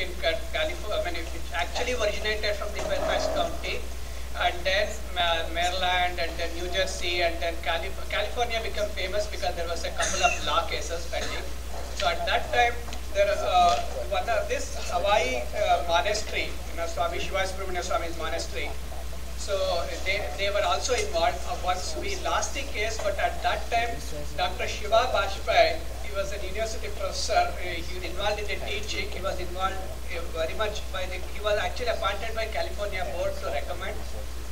in California. I mean, it actually originated from the Fairfax County, and then Maryland, and then New Jersey, and then California became famous because there was a couple of law cases pending. So at that time, there this Hawaii monastery, Swami Shiva Subramania Swami's monastery. So they were also involved. Once we lost the case, but at that time, Dr. Shiva Bajpai, he was a university professor. He was involved in the teaching. He was involved very much he was actually appointed by California board to recommend.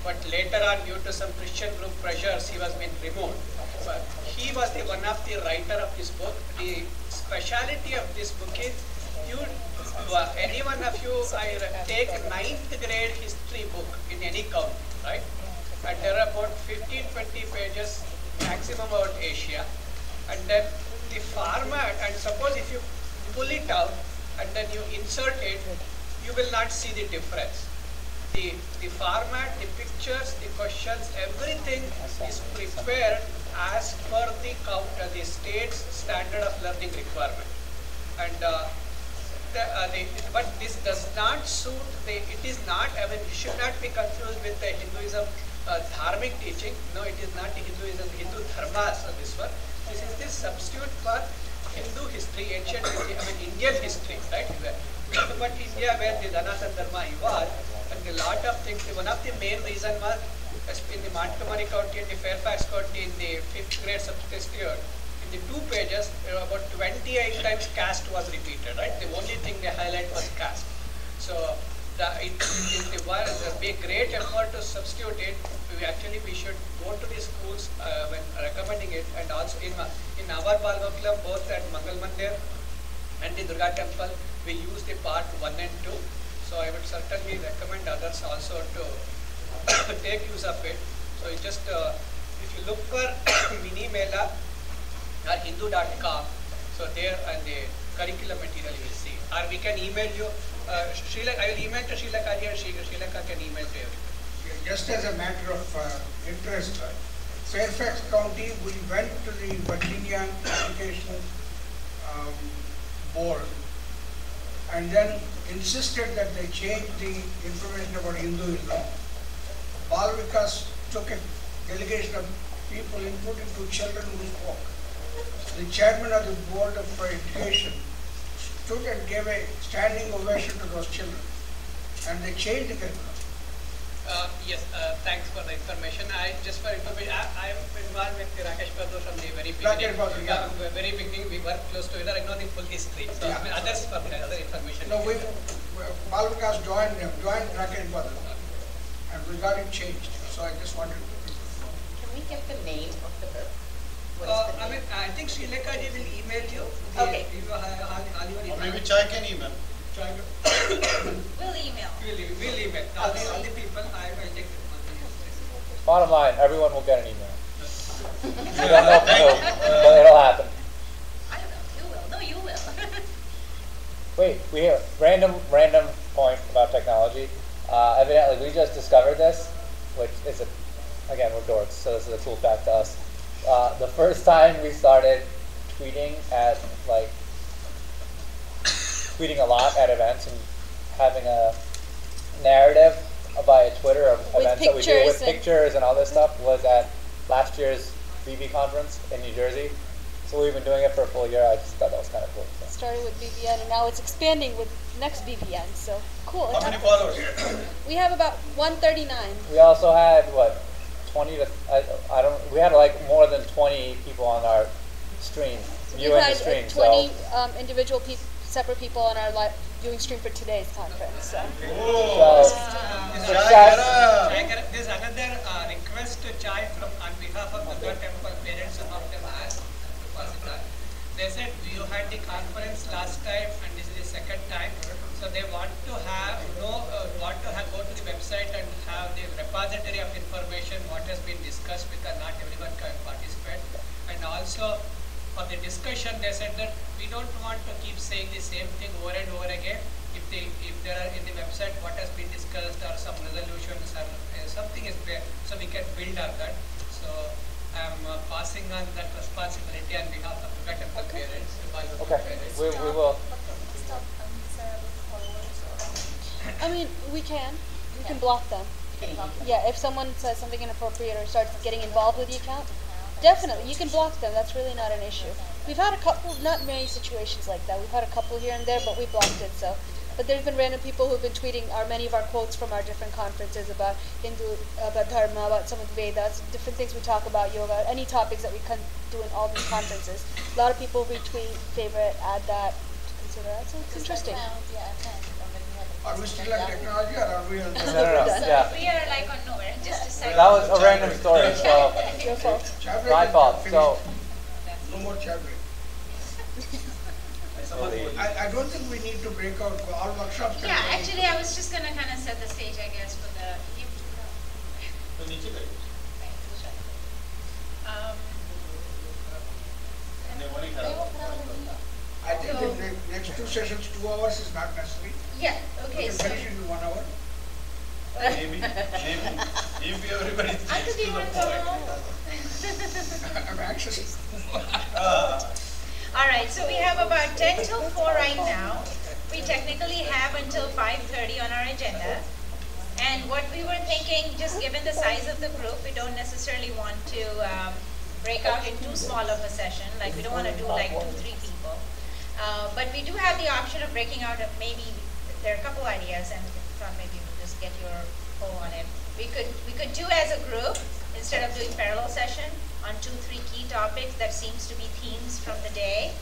But later on, due to some Christian group pressures, he was being removed. But he was one of the writer of this book. The speciality of this book is, any one of you, I take 9th grade history book in any county, right? And there are about 15-20 pages maximum about Asia. And then the format, and suppose if you pull it out and then you insert it, you will not see the difference. The format, the pictures, the questions, everything is prepared as per the state's standard of learning requirement. And but this does not suit it is not, I mean, it should not be confused with the Hinduism dharmic teaching. No, it is not Hinduism, Hindu dharmas of this one. This is the substitute for Hindu history, ancient history, I mean Indian history, right? But India, where the Sanatana Dharma evolved, and a lot of things, one of the main reason was in the Montgomery County and the Fairfax County in the 5th grade subject year, in the 2 pages, about 28 times caste was repeated, right? The only thing they highlight was caste. So it will be a great effort to substitute it. We should go to the schools when recommending it, and also in our Balva Club, both at Mangal Mandir and the Durga Temple, we use the part 1 and 2. So I would certainly recommend others also to take use of it. So you just, if you look for Mini Mela or Hindu.com, so there and the curriculum material you will see. Or we can email you. I will email to Srilaka and Srilaka can email to you. Just as a matter of interest, Fairfax County, we went to the Virginia Education Board and then insisted that they change the information about Hinduism. Bal Vikas took a delegation of people, including 2 children who spoke. The chairman of the Board of Education stood and gave a standing ovation to those children, and they changed the curriculum. Yes, thanks for the information. Just for information, I am involved with Rakesh Padu from the very beginning. Very beginning, we worked close together. I know the full history. So I mean, others for other information. No, Bal Vikas joined Rakesh Padu, and we got it changed. So I just wanted to. Can we get the name of the book? I mean, I think Srileka ji will email you. Okay. Maybe Chai can email. We'll email. We'll email. All the people, I will take it. Bottom line, everyone will get an email. You don't know who, but it'll happen. I don't know. You will. No, you will. Wait, we have random point about technology. Evidently, we just discovered this, which is again, we're dorks, so this is a cool fact to us. The first time we started tweeting tweeting a lot at events and having a narrative via Twitter of events that we do with pictures and all this stuff was at last year's BB conference in New Jersey. So we've been doing it for a full year. I just thought that was kind of cool. So. Started with BBN and now it's expanding with next BBN. So cool. How many followers? We have about 139. We also had 20 to we had like more than 20 people on our stream viewing the stream. 20 individual separate people on our viewing stream for today's conference. So. There's another request to Chai on behalf of Durga Temple parents. Some of them asked Depositor. They said you had the conference last time and this is the second time. So they want to go to the website and have the repository of information what has been discussed because not everyone can participate. And also for the discussion, they said that we don't want to keep saying the same thing over and over again. If there are in the website what has been discussed or some resolutions or something is there, so we can build on that. So I am passing on that responsibility on behalf of Durga Temple parents. Okay, we will. Stop, Sarah, before I mean, we can. You can block them. Yeah, if someone says something inappropriate or starts getting involved with the account, definitely, you can block them. That's really not an issue. We've had a couple, not many situations like that. We've had a couple here and there, but we blocked it, so. But there's been random people who've been tweeting many of our quotes from our different conferences about Hindu, about Dharma, about some of the Vedas, different things we talk about, yoga, any topics that we can do in all these conferences. A lot of people retweet, favorite, add that, consider that, so it's interesting. Are we still on technology or are we on the... No, yeah. We are like on nowhere, just a second. That was a random story, so Your fault. Chat break my is fault. finished. So No more chat break. I don't think we need to break out all workshops. can Yeah, be- actually, I was just gonna kind of set the stage, I guess, for the. Um, I think the next two sessions, 2 hours is not necessary. yeah, We okay, can so. finish it in 1 hour. Maybe everybody Uncle, do you want to go home? I'm anxious. All right, so we have about 10 till 4 right now. We technically have until 5:30 on our agenda. And what we were thinking, just given the size of the group, we don't necessarily want to break out in too small of a session. Like, we don't want to do like 2, 3 people. But we do have the option of breaking out of maybe, there are a couple ideas, and maybe we'll just get your poll on it. We could do as a group, instead of doing parallel session, on 2, 3 key topics that seems to be themes from the day.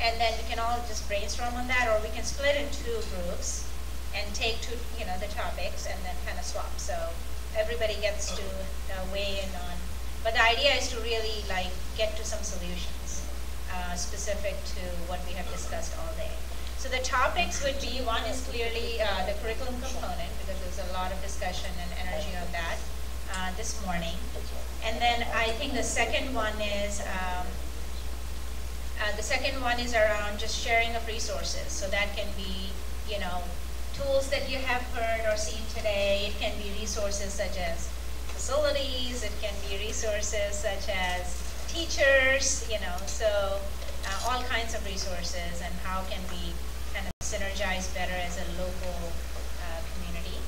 And then we can all just brainstorm on that, or we can split into groups and take two, the topics and then kind of swap. So everybody gets to weigh in on, but the idea is to really like get to some solutions specific to what we have discussed all day. So the topics would be, one is clearly the curriculum component, because there's a lot of discussion and energy on that this morning. And then I think the second one is around just sharing of resources. So that can be, tools that you have heard or seen today. It can be resources such as facilities. It can be resources such as teachers, so all kinds of resources, and how can we kind of synergize better as a local community.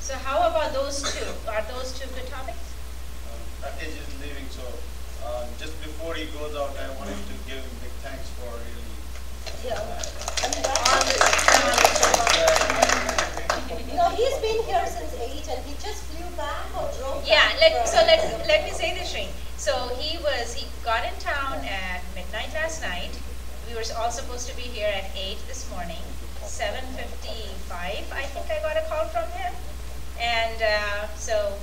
So how about those two? Are those two good topics? Rakesh is leaving, so just before he goes out, I wanted to give him big thanks for really. No, he's been here since 8 and he just flew back or drove Yeah, back. let me say this, Shree. So he got in town at midnight last night. We were all supposed to be here at 8 this morning. 7:55, I think I got a call from him. And so,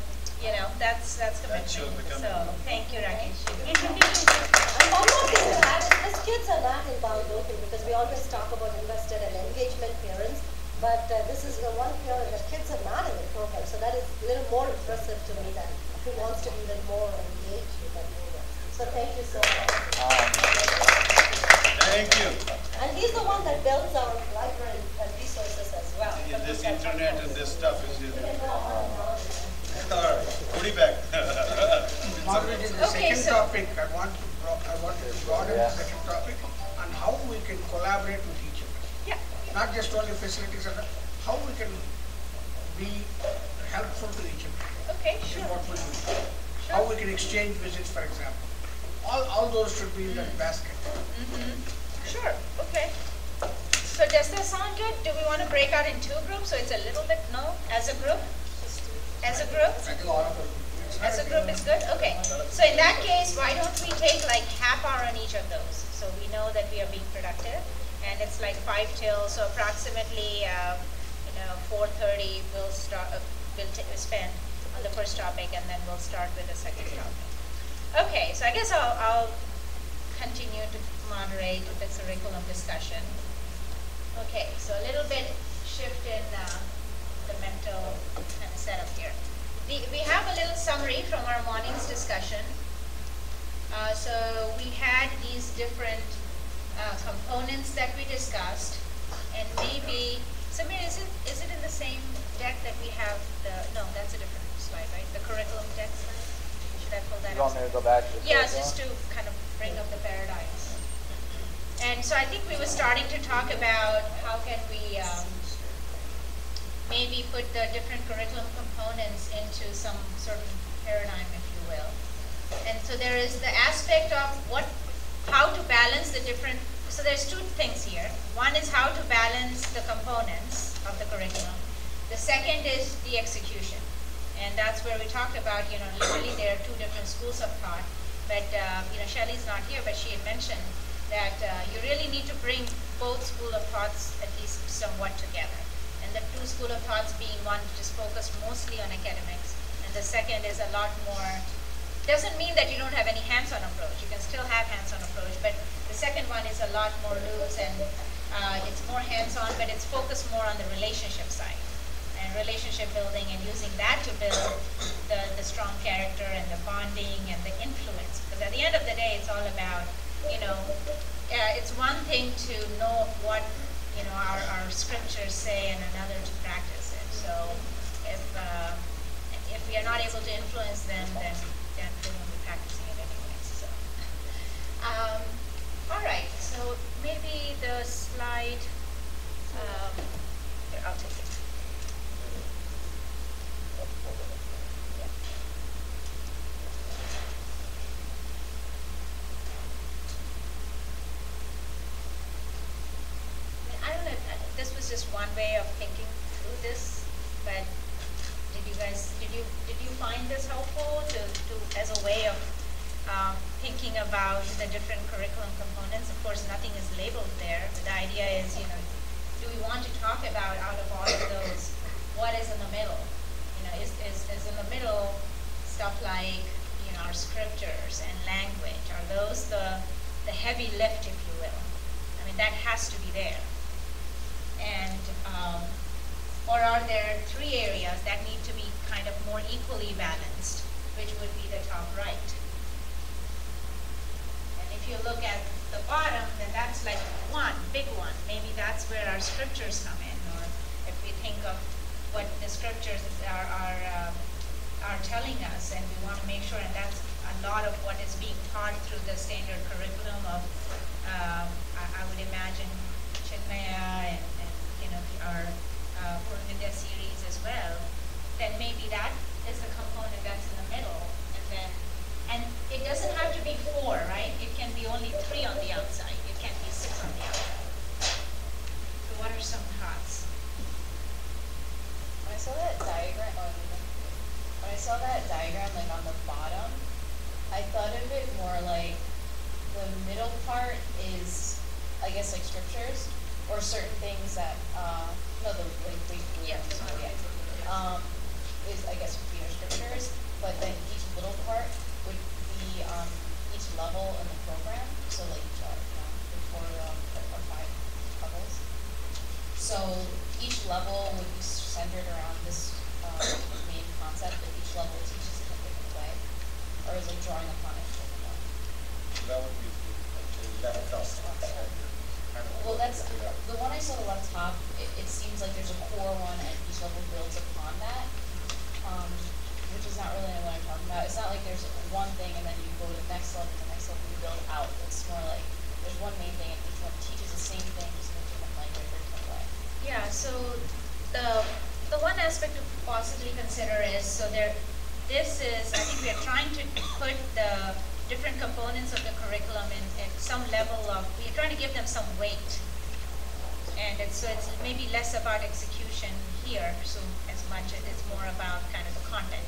that's commitment. That shows the So commitment. thank you, Rakesh. And one more thing to add is these kids are not inbound looking, because we always talk about invested and engagement parents, but this is the one parent that kids are not in the program, so that is a little more impressive to me, that who wants to be a little more engaged with that program. So thank you so much. Thank you. And he's the one that builds our library and resources as well. This internet and this stuff is really. All right, goodie bag. Margaret, in the Okay, second so- topic, I want to broaden the second topic on how we can collaborate with each other. Yeah. Not just only facilities, and how we can be helpful to each other Okay, in sure. what we do. How we can exchange visits, for example. All those should be in that basket. Sure, okay. So does that sound good? Do we want to break out in 2 groups, so it's a little bit, no, as a group? As a group? I think all of them. It's not As a group is good? Okay. So in that case, why don't we take like half hour on each of those? So we know that we are being productive, and it's like 5 till, so approximately, 4:30 we'll start, we'll spend on the first topic, and then we'll start with the second topic. Okay, so I guess I'll continue to moderate the curriculum discussion. Okay, so a little bit shift in the mental kind of setup here. We have a little summary from our morning's discussion. So we had these different components that we discussed, and maybe, Samir, is it in the same deck that we have no, that's a different slide, right? The curriculum deck slide? Should I pull that you up? want me to go back to the Yeah, curriculum? just to kind of bring up the paradigms. And so I think we were starting to talk about how can we we put the different curriculum components into some sort of paradigm, if you will. And so there is the aspect of how to balance the different, so there's two things here. One is how to balance the components of the curriculum. The second is the execution. And that's where we talked about, literally there are two different schools of thought. But, Shelley's not here, but she had mentioned that you really need to bring both school of thoughts at least somewhat together. And the two school of thoughts being one which is focused mostly on academics, and the second is a lot more, doesn't mean that you don't have any hands-on approach. You can still have hands-on approach, but the second one is a lot more loose and it's more hands-on, but it's focused more on the relationship side and relationship building and using that to build the strong character and the bonding and the influence. Because at the end of the day, it's all about, it's one thing to know what our scriptures say and another to practice it. So if we are not able to influence them, then we won't be practicing it anyway. So, all right. So maybe the slide. Here, I'll take it. I don't know. This was just one way of thinking through this, but did you find this helpful as a way of thinking about the different curriculum components? Of course, nothing is labeled there, but the idea is, do we want to talk about out of all of those, what is in the middle? Is in the middle stuff like, our scriptures and language? Are those the heavy lift, if you will? I mean, that has to be there. And, or are there three areas that need to be kind of more equally balanced, which would be the top right? And if you look at the bottom, then that's like one, big one. Maybe that's where our scriptures come in, or if we think of what the scriptures are telling us, and we want to make sure, and that's a lot of what is being taught through the standard curriculum of, I would imagine, Chinmaya and our Purna Vidya series as well, then maybe that is the component that's in the middle. And it doesn't have to be 4, right? It can be only 3 on the outside. It can't be 6 on the outside. So what are some thoughts? When I saw that diagram, like on the bottom, I thought of it more like the middle part is, I guess, like scriptures, or certain things that, is, I guess, would be our scriptures, but then each little part would be each level in the program, so like four or 5 levels. So each level would be centered around this main concept that each level teaches in a different way, or is it drawing upon it in a different way? That would be actually left top. Well, that's the one I saw the left top. It seems like there's a core one, and each level builds upon that, which is not really what I'm talking about. It's not like there's one thing and then you go to the next level, you build out. It's more like there's one main thing, and each one teaches the same thing, just in a different language or different way. Yeah. So the one aspect to possibly consider is this is, I think we are trying to put the different components of the curriculum in some level of, we're trying to give them some weight. And so it's maybe less about execution here, so as much as it's more about kind of the content.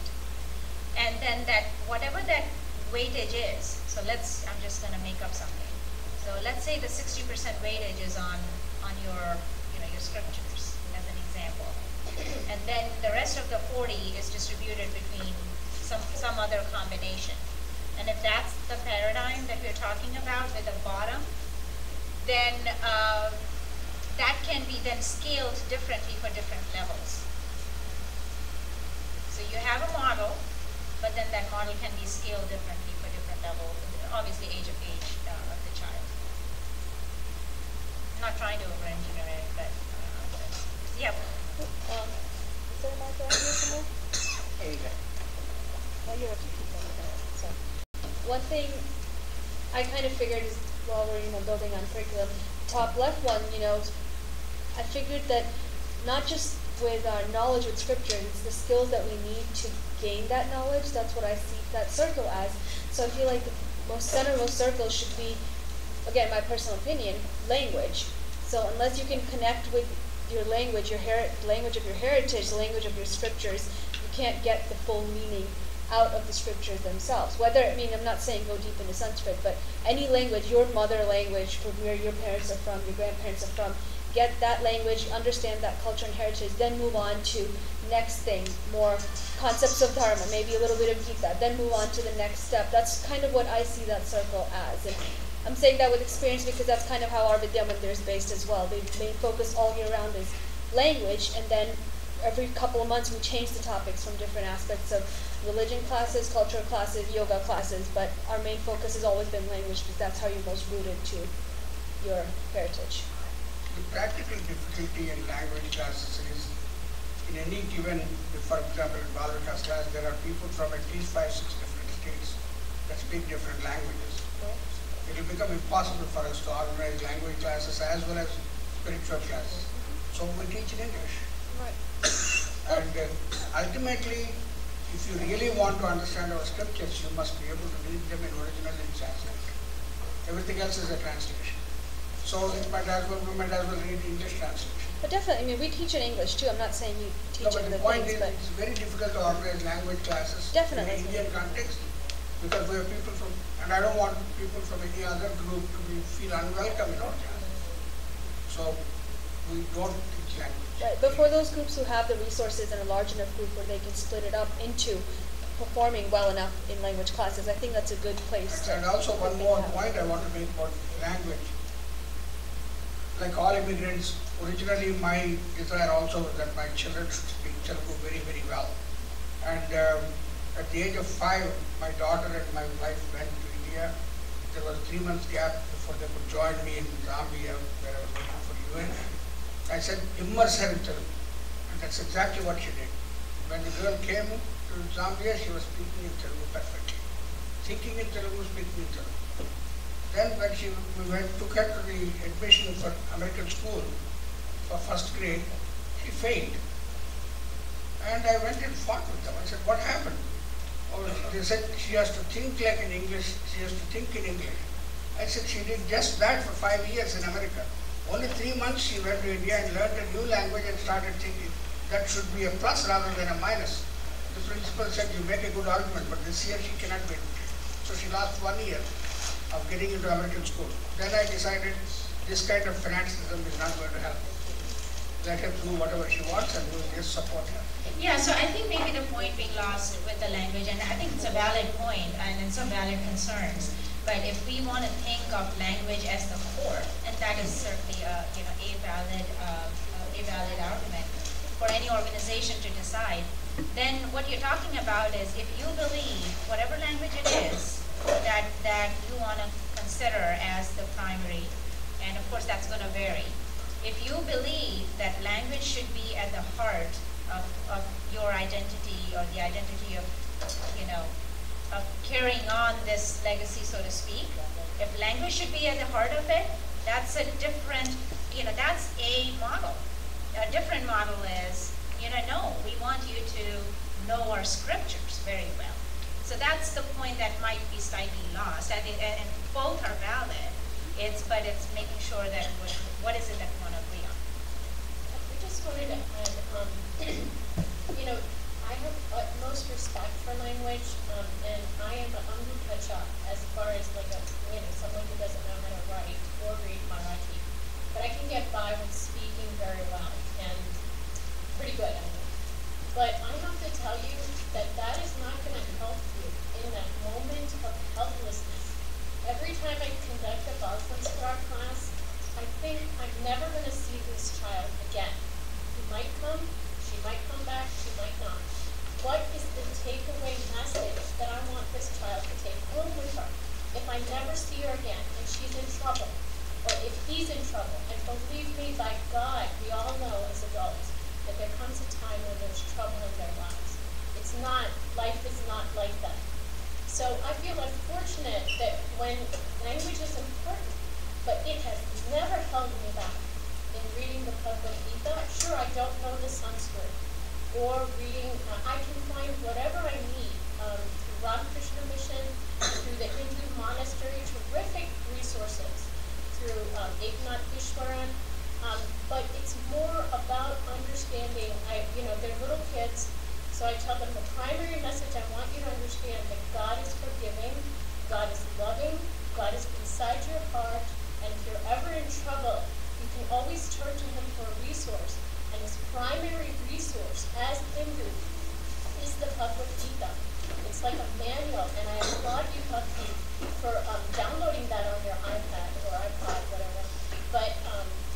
And then that, whatever that weightage is, so I'm just going to make up something. So let's say the 60% weightage is on your, your scriptures, as an example. And then the rest of the 40 is distributed between some other combination. And if that's the paradigm that we're talking about with the bottom, then that can be then scaled differently for different levels. So you have a model, but then that model can be scaled differently for different levels, obviously age of the child. I'm not trying to over-engineer it, but yeah. Is there a marker out here somewhere? There you go. Oh, you're okay. One thing I kind of figured is, while we're building on curriculum, top left one, I figured that not just knowledge with scripture, it's the skills that we need to gain that knowledge. That's what I see that circle as. So I feel like the centermost circle should be, again, my personal opinion, language. So unless you can connect with your language, language of your heritage, the language of your scriptures, you can't get the full meaning out of the scriptures themselves. I'm not saying go deep into Sanskrit, but any language, your mother language, from where your parents are from, your grandparents are from, get that language, understand that culture and heritage, then move on to next thing, more concepts of dharma, maybe a little bit of Gita, then move on to the next step. That's kind of what I see that circle as. And I'm saying that with experience because that's kind of how our Vidya Mandir is based as well. They main focus all year round is language, and then every couple of months we change the topics from different aspects of religion classes, cultural classes, yoga classes, but our main focus has always been language because that's how you're most rooted to your heritage. The practical difficulty in language classes is, in any given, for example, in Bal Vikas class, there are people from at least 5-6 different states that speak different languages. It will become impossible for us to organize language classes as well as spiritual classes. So we teach in English. Right. And ultimately, if you really want to understand our scriptures, you must be able to read them in original in Sanskrit. Everything else is a translation. So we might as well read English translation. But definitely, we teach in English too. I'm not saying you teach No, but in the the point things, is, but it's very difficult to organize language classes Definitely. in Indian context, because we have people from, and I don't want people from any other group to feel unwelcome in our class. So we don't teach language. right. But for those groups who have the resources and a large enough group where they can split it up into performing well enough in language classes, I think that's a good place to. And also one more point I want to make about language. Like all immigrants, originally my desire also was that my children should speak Telugu very, very well. And at the age of 5, my daughter and my wife went to India. There was a 3 months gap before they could join me in Zambia, where I was working for UN. I said, immerse her in Telugu. And that's exactly what she did. When the girl came to Zambia, she was speaking in Telugu perfectly. Thinking in Telugu, speaking in Telugu. Then when we took her to the admission for American school for first grade, she failed. And I went and fought with them. I said, what happened? Oh, they said she has to think like in English, she has to think in English. I said, she did just that for 5 years in America. Only 3 months she went to India and learned a new language and started thinking that should be a plus rather than a minus. The principal said, you make a good argument, but this year she cannot be admitted. So she lost 1 year of getting into American school. Then I decided this kind of fanaticism is not going to help. Let her do whatever she wants and we will just support her. Yeah, so I think maybe the point being lost with the language, and I think it's a valid point and it's some valid concerns, but if we want to think of language as the core, and that is certainly a valid argument for any organization to decide, then what you're talking about is if you believe whatever language it is that you want to consider as the primary, and of course that's going to vary. If you believe that language should be at the heart of your identity or the identity of, of carrying on this legacy, so to speak, if language should be at the heart of it, that's a different, that's a model. A different model is, no, we want you to know our scriptures very well. So that's the point that might be slightly lost. And both are valid. But it's making sure that what is it that we want to agree on. I just wanted to add, I have utmost respect for language, and I am a Amrupacha as far as someone who doesn't know how to write or read Marathi. But I can get by with speaking very well and pretty good at it. But I have to tell you that is not going to help you in that moment of helplessness. Every time I conduct a Bal Sanskar class, I think I'm never going to see this child again. He might come, she might come back, she might not. What is the takeaway message that I want this child to take home with her? If I never see her again and she's in trouble, or if he's in trouble, and believe me, by God, we all know as adults that there comes a time when there's trouble in their lives. Life is not like that. So I feel unfortunate that when language is important, but it has never held me back in reading the Bhagavad Gita. Sure, I don't don't know the Sanskrit, or reading, I can find whatever I need through Ramakrishna Mission, through the Hindu monastery, terrific resources, through Eknath Ishwaran. But it's more about understanding, they're little kids, so I tell them the primary message I want you to understand that God is forgiving, God is loving, God is inside your heart, and if you're ever in trouble, you can always turn to Him for a resource. And His primary resource as Hindu is the Bhagavad Gita. It's like a manual, and I applaud you, Bhakti, for downloading that on your iPad or iPod, whatever. But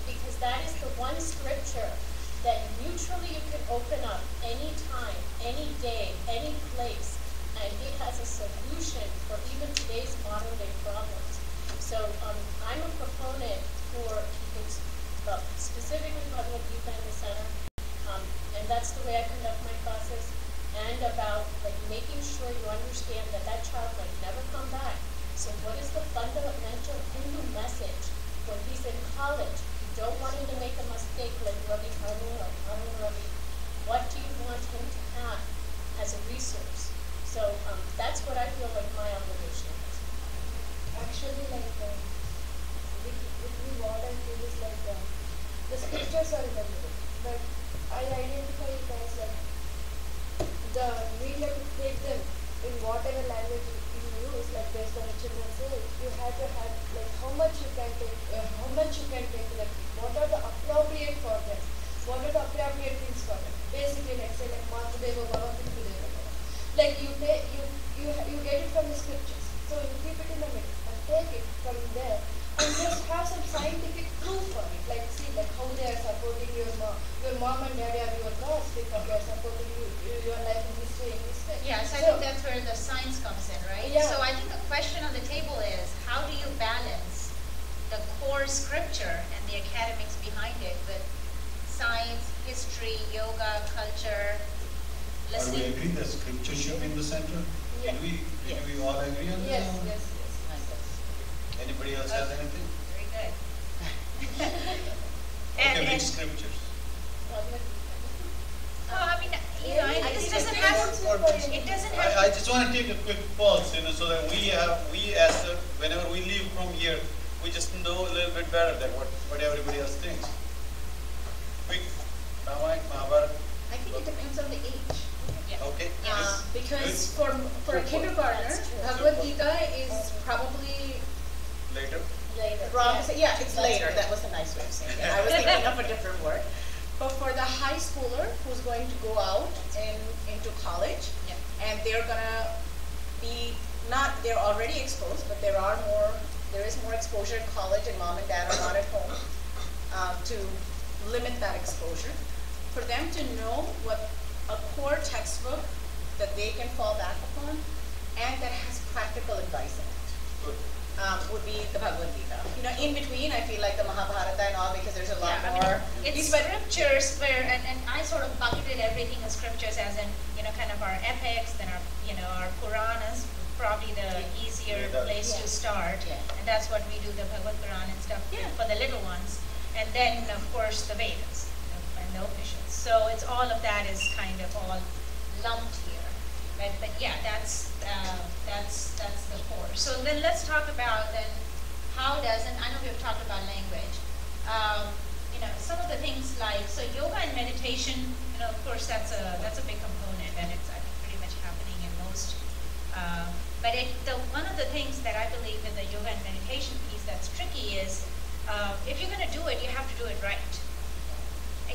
because that is the one scripture that neutrally you can open up any time, any day, any place, and it has a solution for even today's modern day problems. So I'm a proponent for keeping specifically Bhagavad Gita in the center, and that's the way I conduct my classes, and about making sure you understand that that child might never come back. So what is the fundamental Hindu message when he's in college? You don't want him to make a mistake like Ravi Karun or Karun Ravi. What do you want him to have as a resource? So that's what I feel like my obligation is. Actually, what I feel is the scriptures are in the middle, but I identify it as we have to take them in whatever language you use, based on the children's age. You have to have how much you can take, what are the appropriate for them, what are the appropriate things for them. Basically, say Matudeva Bhava, Pitudeva Bhava. You get it from the scriptures, so you keep it in the middle and take it from there and just have some scientific proof for it. How they are supporting your mom and daddy are your gods because they are supporting your life in this way, in this way. Yes, I think that's where the science comes in, right? Yeah. So I think the question on the table is, how do you balance the core scripture and the academics behind it with science, history, yoga, culture, listening? Are we agree that scripture should be in the center? Yeah. Can we all agree on that? Yes. Anybody else has anything? Very good. Okay, which scriptures? It doesn't have. It doesn't have. I just want to take a quick pulse, so that whenever we leave from here, we just know a little bit better than what everybody else thinks. Quick, Ramayana, Mahabharata. I think it depends on the age. Yeah. Okay. Because for a kindergartner, Bhagavad Gita is probably Later. wrong. Yeah, it's later. That was a nice way of saying it. I was thinking of a different word. But for the high schooler who's going to go out into college, and they're gonna be they're already exposed, but there is more exposure in college, and mom and dad are not at home to limit that exposure. For them to know what a core textbook that they can fall back upon and that has practical advice in it. Good. Would be the Bhagavad Gita. In between, I feel like the Mahabharata and all, because there's a lot more. It's scriptures where, and I sort of bucketed everything in scriptures as in, kind of our epics, then our Puranas, probably the easier place to start. Yeah. And that's what we do, the Bhagavad Puran and stuff for the little ones. And then, of course, the Vedas and the Upanishads. So it's all of that is kind of all lumped here. But yeah, that's the core. So then let's talk about then how does, and I know we've talked about language, some of the things like, so yoga and meditation, of course that's a big component, and it's I think pretty much happening in most. But one of the things that I believe in the yoga and meditation piece that's tricky is if you're going to do it, you have to do it right.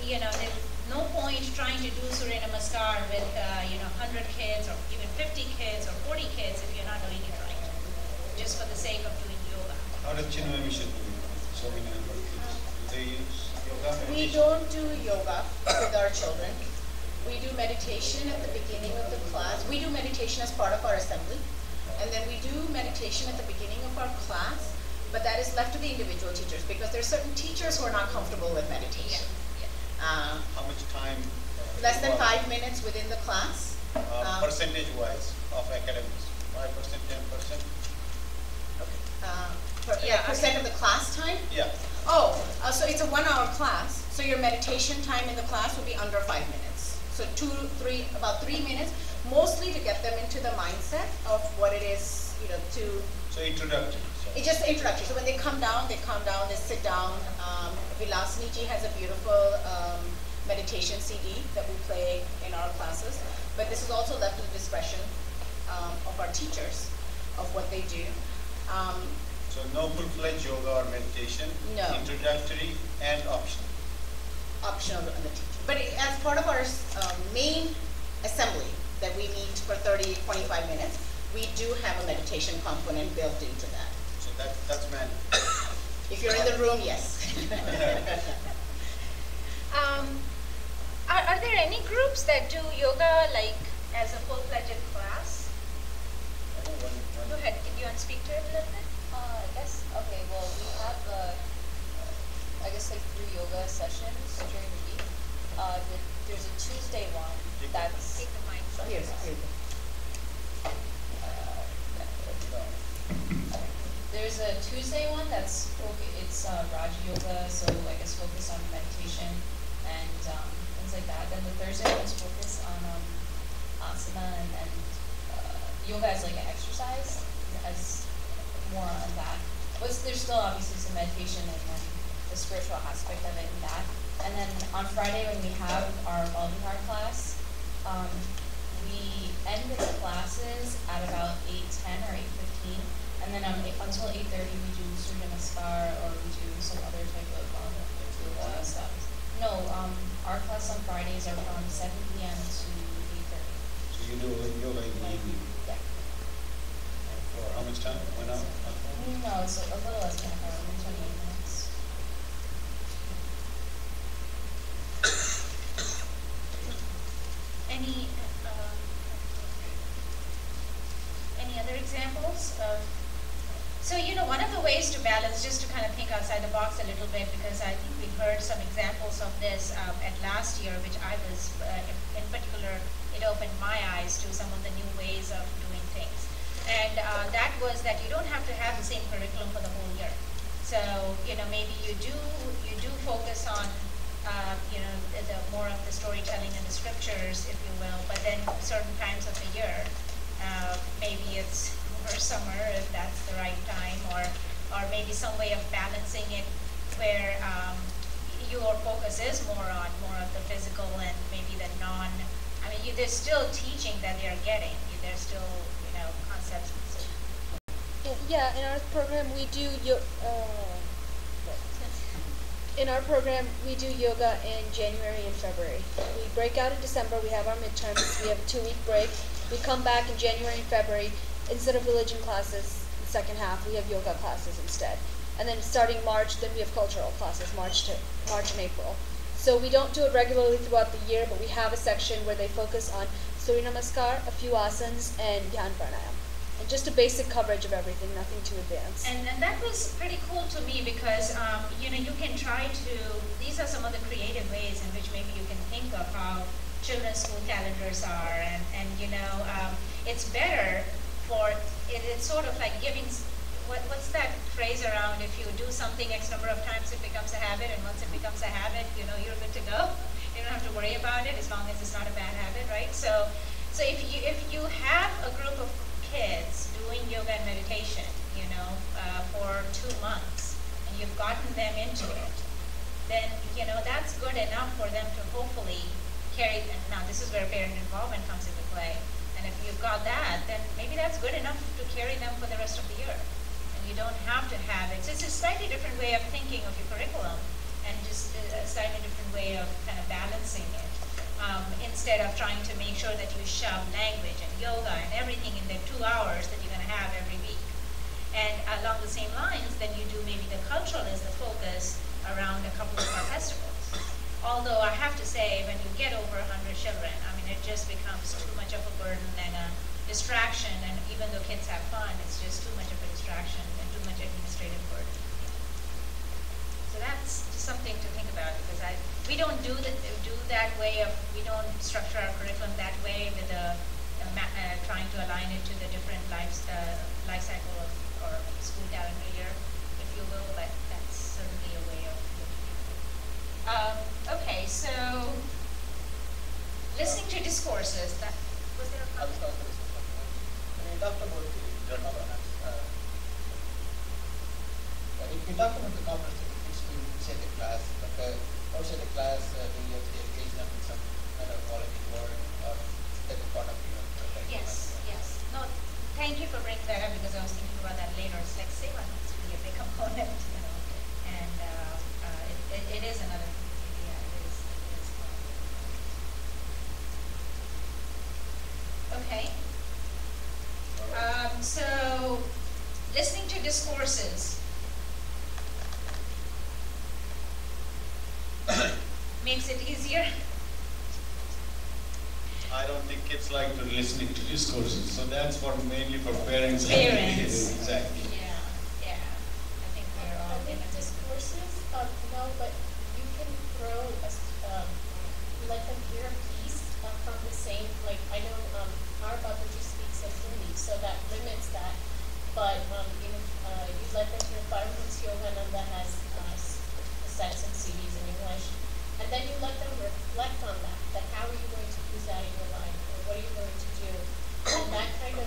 There's no point trying to do Surya Namaskar with 100 kids or even 50 kids or 40 kids if you're not doing it right, just for the sake of doing yoga. How does Chinmay Mission do it? So many number of kids. Do they use yoga? We don't do yoga with our children. We do meditation at the beginning of the class. We do meditation as part of our assembly. And then we do meditation at the beginning of our class, but that is left to the individual teachers because there are certain teachers who are not comfortable with meditation. How much time? Less than 5 minutes within the class. Percentage-wise of academics, 5%, 10%? Percent of the class time? Yeah. Oh, so it's a 1-hour class, so your meditation time in the class will be under 5 minutes. So about 3 minutes, mostly to get them into the mindset of what it is, So introductory. It's just introductory. So when they come down, they sit down. Vilasini has a beautiful meditation CD that we play in our classes. But this is also left to the discretion of our teachers of what they do. So no full-fledged yoga or meditation. No. Introductory and optional. Optional on the teacher. But as part of our main assembly that we meet for 30, 25 minutes, we do have a meditation component built into that. So that's mandatory. If you're in the room, yes. Are there any groups that do yoga like as a full-fledged class? Go ahead, can you speak to it a little bit? I guess, okay, well, we have, I guess, like 3 yoga sessions during the week. There's a Tuesday one that's... Take the mic. Here. There's a Tuesday one that's, it's Raja Yoga, so I guess focus on meditation and things like that. Then the Thursday one's focus on asana and yoga as like an exercise, as more on that. But there's still obviously some meditation and then the spiritual aspect of it in that. And then on Friday when we have our Balvihar class, we end the classes at about 8:10 or 8:15, and then until 8:30 we do Surya Namaskar or we do some other type of yoga stuff. No, our class on Fridays are from 7 p.m. to 8:30. So you do yoga in the evening? Yeah. For how much time? 1 hour? No, it's a little less than an hour, 28 minutes. Any other examples of? So one of the ways to balance, just to kind of think outside the box a little bit, because I think we heard some examples of this at last year, which I was, in particular, it opened my eyes to some of the new ways of doing things. And that was that you don't have to have the same curriculum for the whole year. So, maybe you do focus on, the more of the storytelling and the scriptures, if you will, but then certain times of the year, maybe it's over summer, if that's the right time, or maybe some way of balancing it where your focus is more of the physical and maybe the there's still teaching that they're getting. There's still, concepts. Yeah, in our program we do yoga in January and February. We break out in December, we have our midterms, we have a 2-week break. We come back in January and February. Instead of religion classes, the second half, we have yoga classes instead. And then starting March, then we have cultural classes, March and April. So we don't do it regularly throughout the year, but we have a section where they focus on Surya Namaskar, a few asanas, and Dhyan Pranayam. And just a basic coverage of everything, nothing too advanced. And that was pretty cool to me because, you can try to, these are some of the creative ways in which maybe you can think of how children's school calendars are. And it's better it's sort of like giving, what's that phrase around, if you do something X number of times, it becomes a habit, and once it becomes a habit, you're good to go. You don't have to worry about it as long as it's not a bad habit, right? So if you have a group of kids doing yoga and meditation, for 2 months, and you've gotten them into it, then, that's good enough for them to hopefully carry, now this is where parent involvement comes into play. And if you've got that, then maybe that's good enough to carry them for the rest of the year. And you don't have to have it. So it's a slightly different way of thinking of your curriculum and just a slightly different way of kind of balancing it. Instead of trying to make sure that you shove language and yoga and everything in the 2 hours that you're going to have every week. And along the same lines, then you do maybe the cultural as the focus around a couple of our festivals. Although I have to say, when you get over 100 children, it just becomes too much of a burden and a distraction, and even though kids have fun, it's just too much of a distraction and too much administrative burden. So that's just something to think about, because we don't do that way of, we don't structure our curriculum that way with trying to align it to the different life cycle of, or school calendar year, if you will, but that's certainly a way of looking at it. Okay, so listening to discourses, that, was there a comment? When you talked about the journal runners, if you talk about the comprehensive teaching inside the class, but outside the class, do you actually engage them in some kind of volunteer work or that is part of your Yes, yes. No, thank you for bringing that up because I was thinking about that later. It's like Seva needs to be a big component, you know, and it is another. Yeah, it is. Okay. So, listening to discourses makes it easier. I don't think kids like to listening to discourses, so that's for mainly for parents. Parents. Exactly. Yeah, yeah. I think we're all I think discourses, no, but you can throw like a clear piece from the same, like I know our Babaji speaks in Hindi, so that limits that. But you let them hear Parvati Yogananda has sets and CDs in English, and then you let them reflect on that. That how are you going to use that in your life, or what are you going to do? And that kind of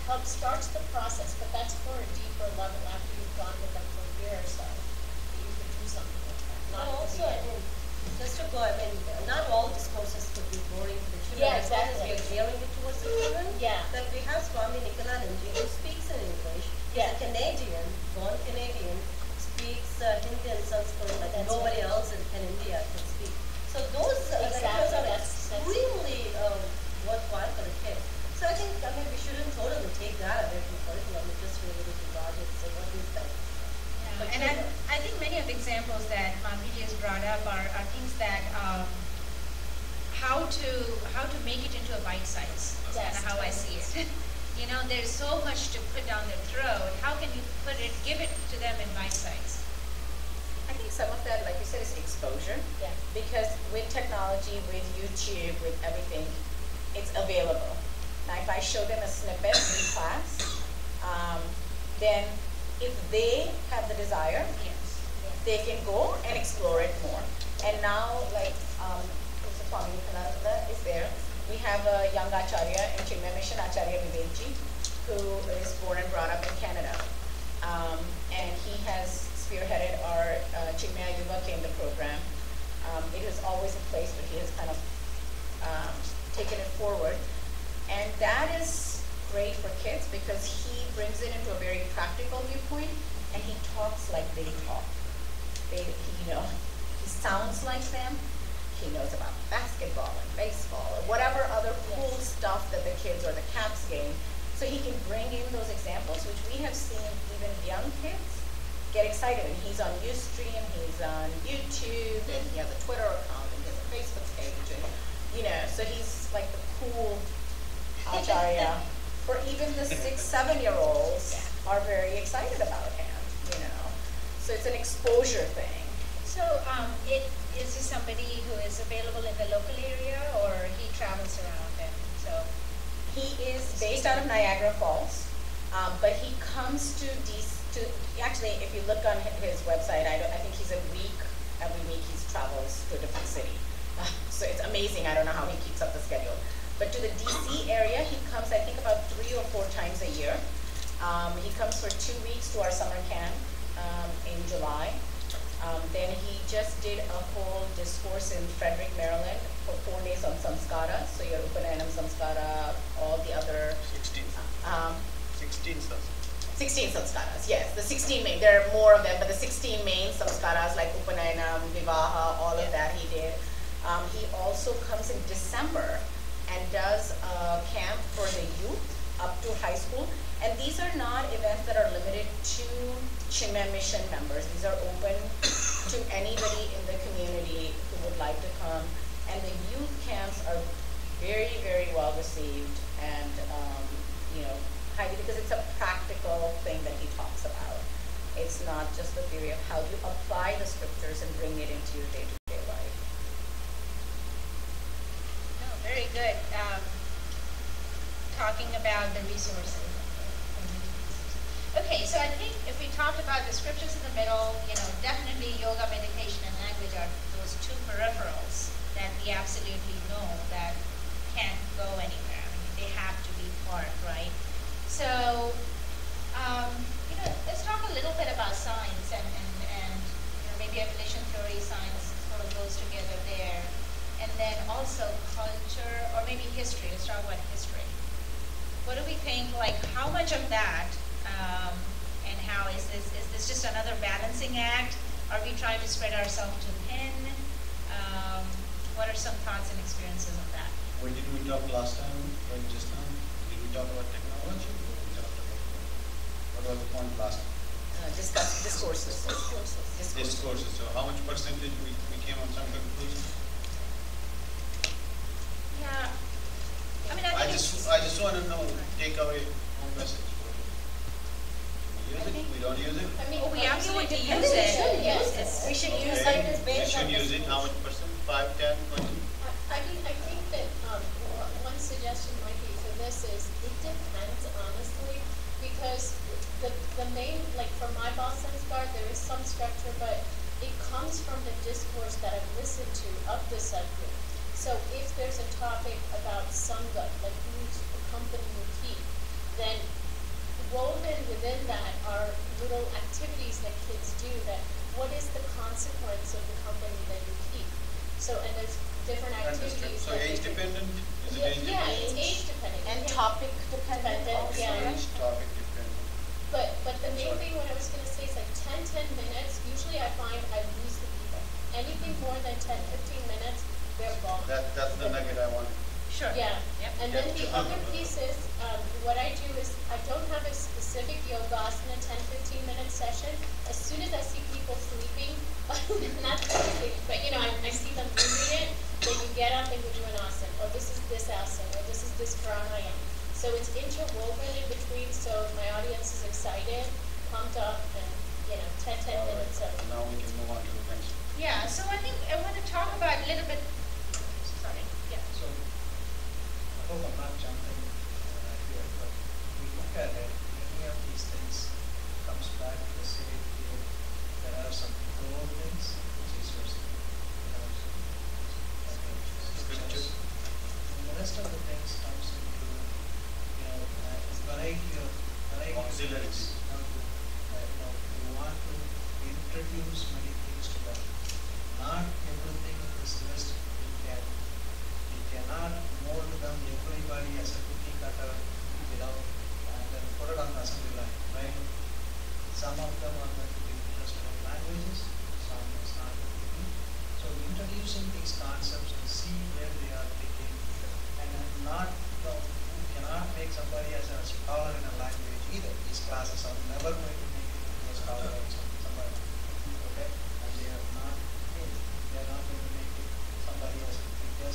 helps starts the process, but that's for a deeper level after you've gone with them for a year or so. You could do something like that. Not Also, I mean, just to go, I mean, not all discourses could be boring for the children. Yeah, as long as exactly. we are gearing it towards the children. Yeah. That we have Swami Nikalanand who speaks in English. He's Yeah. a Canadian, born Canadian, speaks Hindi and Sanskrit like That's nobody right. else in India can speak. So those lectures are extremely worthwhile for the kids. So I think, I mean, we shouldn't totally take that away from curriculum. It's just really the projects and what is that. Yeah, and I think many of the examples that Madhuri has brought up are things that how to make it into a bite size. Is kind of how I see it. You know, there's so much to put down their throat. How can you give it to them in bite size? I think some of that, like you said, is exposure. Yeah. Because with technology, with YouTube, with everything, it's available. Now, if I show them a snippet in class, then if they have the desire, they can go and explore it more. And now, like, Swami Vivekananda is there. We have a young Acharya in Chinmay Mission, Acharya Vivekji, who is born and brought up in Canada. And he has spearheaded our Chinmaya Yuva Kendra program. It was always in place, but he has kind of taken it forward. And that is great for kids because he brings it into a very practical viewpoint, and he talks like they talk. He sounds like them. He knows about basketball and baseball or whatever other cool stuff that the kids or the CAPS game. So he can bring in those examples, which we have seen even young kids get excited. And he's on Ustream, he's on YouTube, and he has a Twitter account, and he has a Facebook page, and so he's like the cool Acharya. For even the 6-7-year-olds are very excited about him, So it's an exposure thing. So, is he somebody who is available in the local area, or he travels around? And so he is based out of Niagara Falls, but he comes to actually, if you look on his website, I think he's every week he travels to a different city. So it's amazing. I don't know how he keeps up the schedule. But to the DC area, he comes, I think, about 3 or 4 times a year. He comes for 2 weeks to our summer camp in July. Then he just did a whole discourse in Frederick, Maryland for 4 days on Samskara. So your Upanayana Samskara, all the other 16 samskaras. 16 samskaras, yes. The 16 main, there are more of them, but the 16 main samskaras like Upanayana, Vivaha, all of that he did. He also comes in December and does a camp for the youth up to high school. And these are not events that are limited to Chinmay Mission members. These are open to anybody in the community who would like to come. And the youth camps are very, very well received and, highly, because it's a practical thing that he talks about. It's not just the theory of how you apply the scriptures and bring it into your day-to-day life. Oh, very good. Talking about the resources. Okay, so I think if we talked about the scriptures in the middle, definitely yoga, meditation, and language are those two peripherals that we absolutely know that can't go anywhere. I mean, they have to be part, right? So, let's talk a little bit about science and maybe evolution theory, science sort of goes together there. And then also culture, or maybe history. Let's talk about history. What do we think, like how much of that and how is this just another balancing act? Are we trying to spread ourselves too thin? What are some thoughts and experiences of that? When did we talk last time, just now? Did we talk about technology? Or we talked about what was the point last time? Discourses. Discourses. So how much percentage we came on some conclusions? Yeah. I mean, I just want to know, take away home message. We use it? We don't use it? I mean, we absolutely use it. Yes, we should use Okay. it as We based should on use it. How much percent? 5, 10, 20? I think that one suggestion might be for this is it depends honestly, because the main, like for my Boston Scar, there is some structure, but it comes from the discourse that I've listened to of the subgroup. So if there's a topic about Sangha, like who's company you keep, then woven within that are little activities that kids do that what is the consequence of the company that you keep? So, and there's different activities. So age dependent? Is it age dependent? Yeah, it's age dependent. And topic dependent also. Yeah. Age, topic dependent. But the main thing what I was going to say is like 10 minutes, usually I find I lose the people. Anything more than 10, 15 minutes, they're gone. That's the nugget I wanted. Sure. Yeah. Yep. And then the other piece is, what I do is I don't have a specific yoga asana 10, 15 minute session. As soon as I see people sleeping, not sleeping, but I see them moving it, then you get up and you do an asana, or this is this asana, or this is this pranayama. So it's interwoven in between, so my audience is excited, pumped up, and 10 minutes of. Now we can move on to the next. Yeah, so I think I want to talk about a little bit, sorry, yeah. So, I hope I'm not jumping here, but we look at it, any of these things comes back to the same field. There are some core things, which is your scriptures. And the rest of the things comes into, variety of auxiliaries. You want to introduce many things to them. Not everything is list. You cannot mold them everybody as a cookie cutter, and then put it on the assembly line, right? Some of them are going to be interested in languages, some is not going to be. So introducing these concepts to see where they are taking, and then you cannot make somebody as a scholar in a language either. These classes are never going to make you into a scholar in somebody, okay? And they are not going to make it somebody as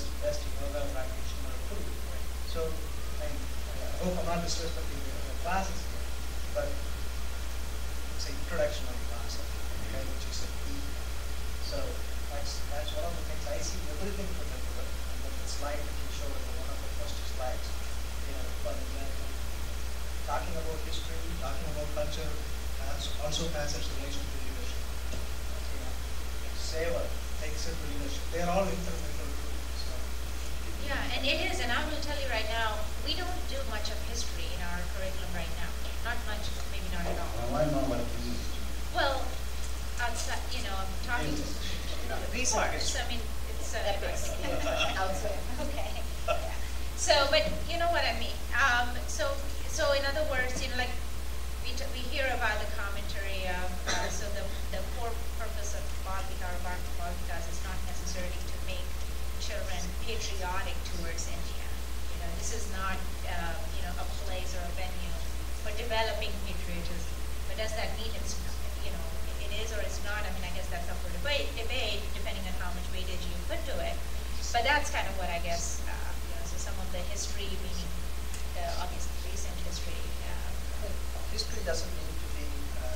the best yoga practitioner too. So, I hope I'm not disrespecting the classes here, but it's an introduction of the concept, okay, which is a key. So that's one of the things I see everything from the book. And then the slide that you showed, one of the first slides, for example, talking about history, talking about culture, also has its relation to leadership. Seva takes it to leadership. They are all intermingled too. So. Yeah, and it is, and I will tell you right now, we don't do much of history in our curriculum right now. Not much, maybe not at all. Well, I know what it is. Well, outside, I'm talking parts. I mean, it's Outside. okay. Yeah. So, but you know what I mean. So in other words, like we hear about the commentary of so the core purpose of Bhagavad or Bhagavad is not necessarily to make children patriotic towards India. This is not a place or a venue for developing patriotism. But does that mean it's it is or it's not? I mean, I guess that's up for debate depending on how much weightage you put to it. But that's kind of what I guess. So some of the history, meaning obviously recent history. History doesn't need to be,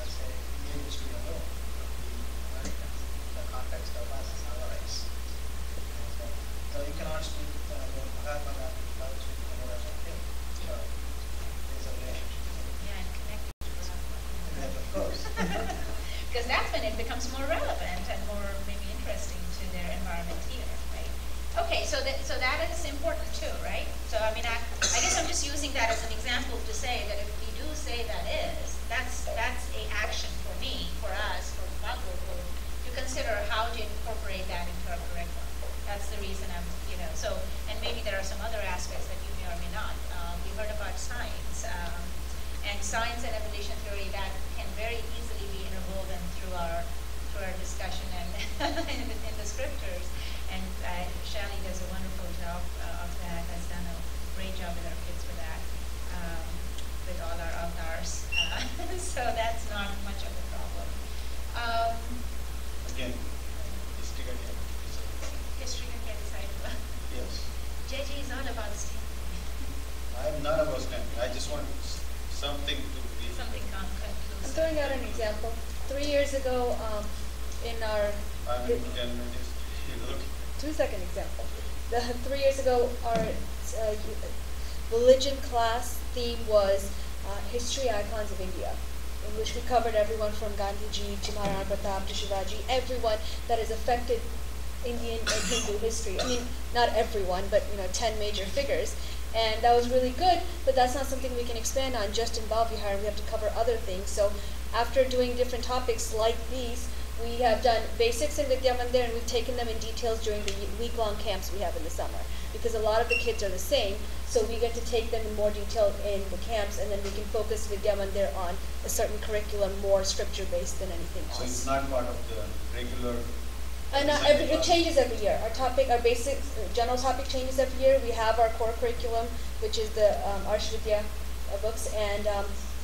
say, Indian history alone. It could be American, the context of us, our race. So you cannot speak about Mahatma Gandhi without speaking about us. Okay. So there's a relationship. Yeah, and connected to that. so that is important too, right? So I mean, I guess I'm just using that as an example to say that if we do say that's a action for me, for us, for Bhagavad to consider how to incorporate that into our curriculum. That's the reason I'm, so, and maybe there are some other aspects that you may or may not. We heard about science, and science and evolution theory that can very easily be interwoven through our discussion and in the scriptures. And Shally does a wonderful job of that, has done a great job with our kids for that, with all our avatars. So that's not much of a problem. Again, history can get decided. History can get decided. Yes. JJ is all about stamping. I'm not about stamping. I just want something to be. Something conclusive. I'm throwing out an example. 3 years ago, in our... I'm in 10 minutes. 2-second example. 3 years ago, our religion class theme was History Icons of India, in which we covered everyone from Gandhiji to Maharana Pratap to Shivaji, everyone that has affected Indian and Hindu history. I mean, not everyone, but 10 major figures. And that was really good, but that's not something we can expand on just in Bal Vihar. We have to cover other things. So after doing different topics like these, we have done basics in Vidya Mandir, and we've taken them in details during the week-long camps we have in the summer. Because a lot of the kids are the same, so we get to take them in more detail in the camps, and then we can focus Vidya Mandir on a certain curriculum, more scripture-based than anything else. So it's not part of the regular... it changes every year. Our basic general topic changes every year. We have our core curriculum, which is the Arsh Vidya books, and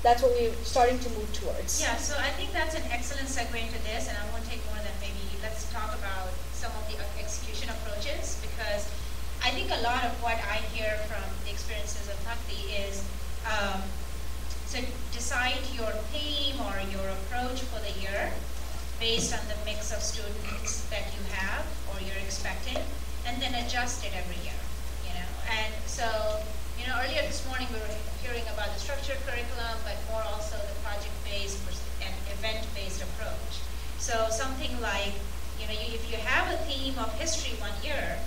that's what we're starting to move towards. Yeah, so I think that's an excellent segue into this, and I won't take more than maybe, let's talk about some of the execution approaches, because I think a lot of what I hear from the experiences of Bhakti is, so decide your theme or your approach for the year based on the mix of students that you have or you're expecting, and then adjust it every year, And so, earlier this morning we were hearing about the structured curriculum, but more also the project-based and event-based approach. So something like, if you have a theme of history one year,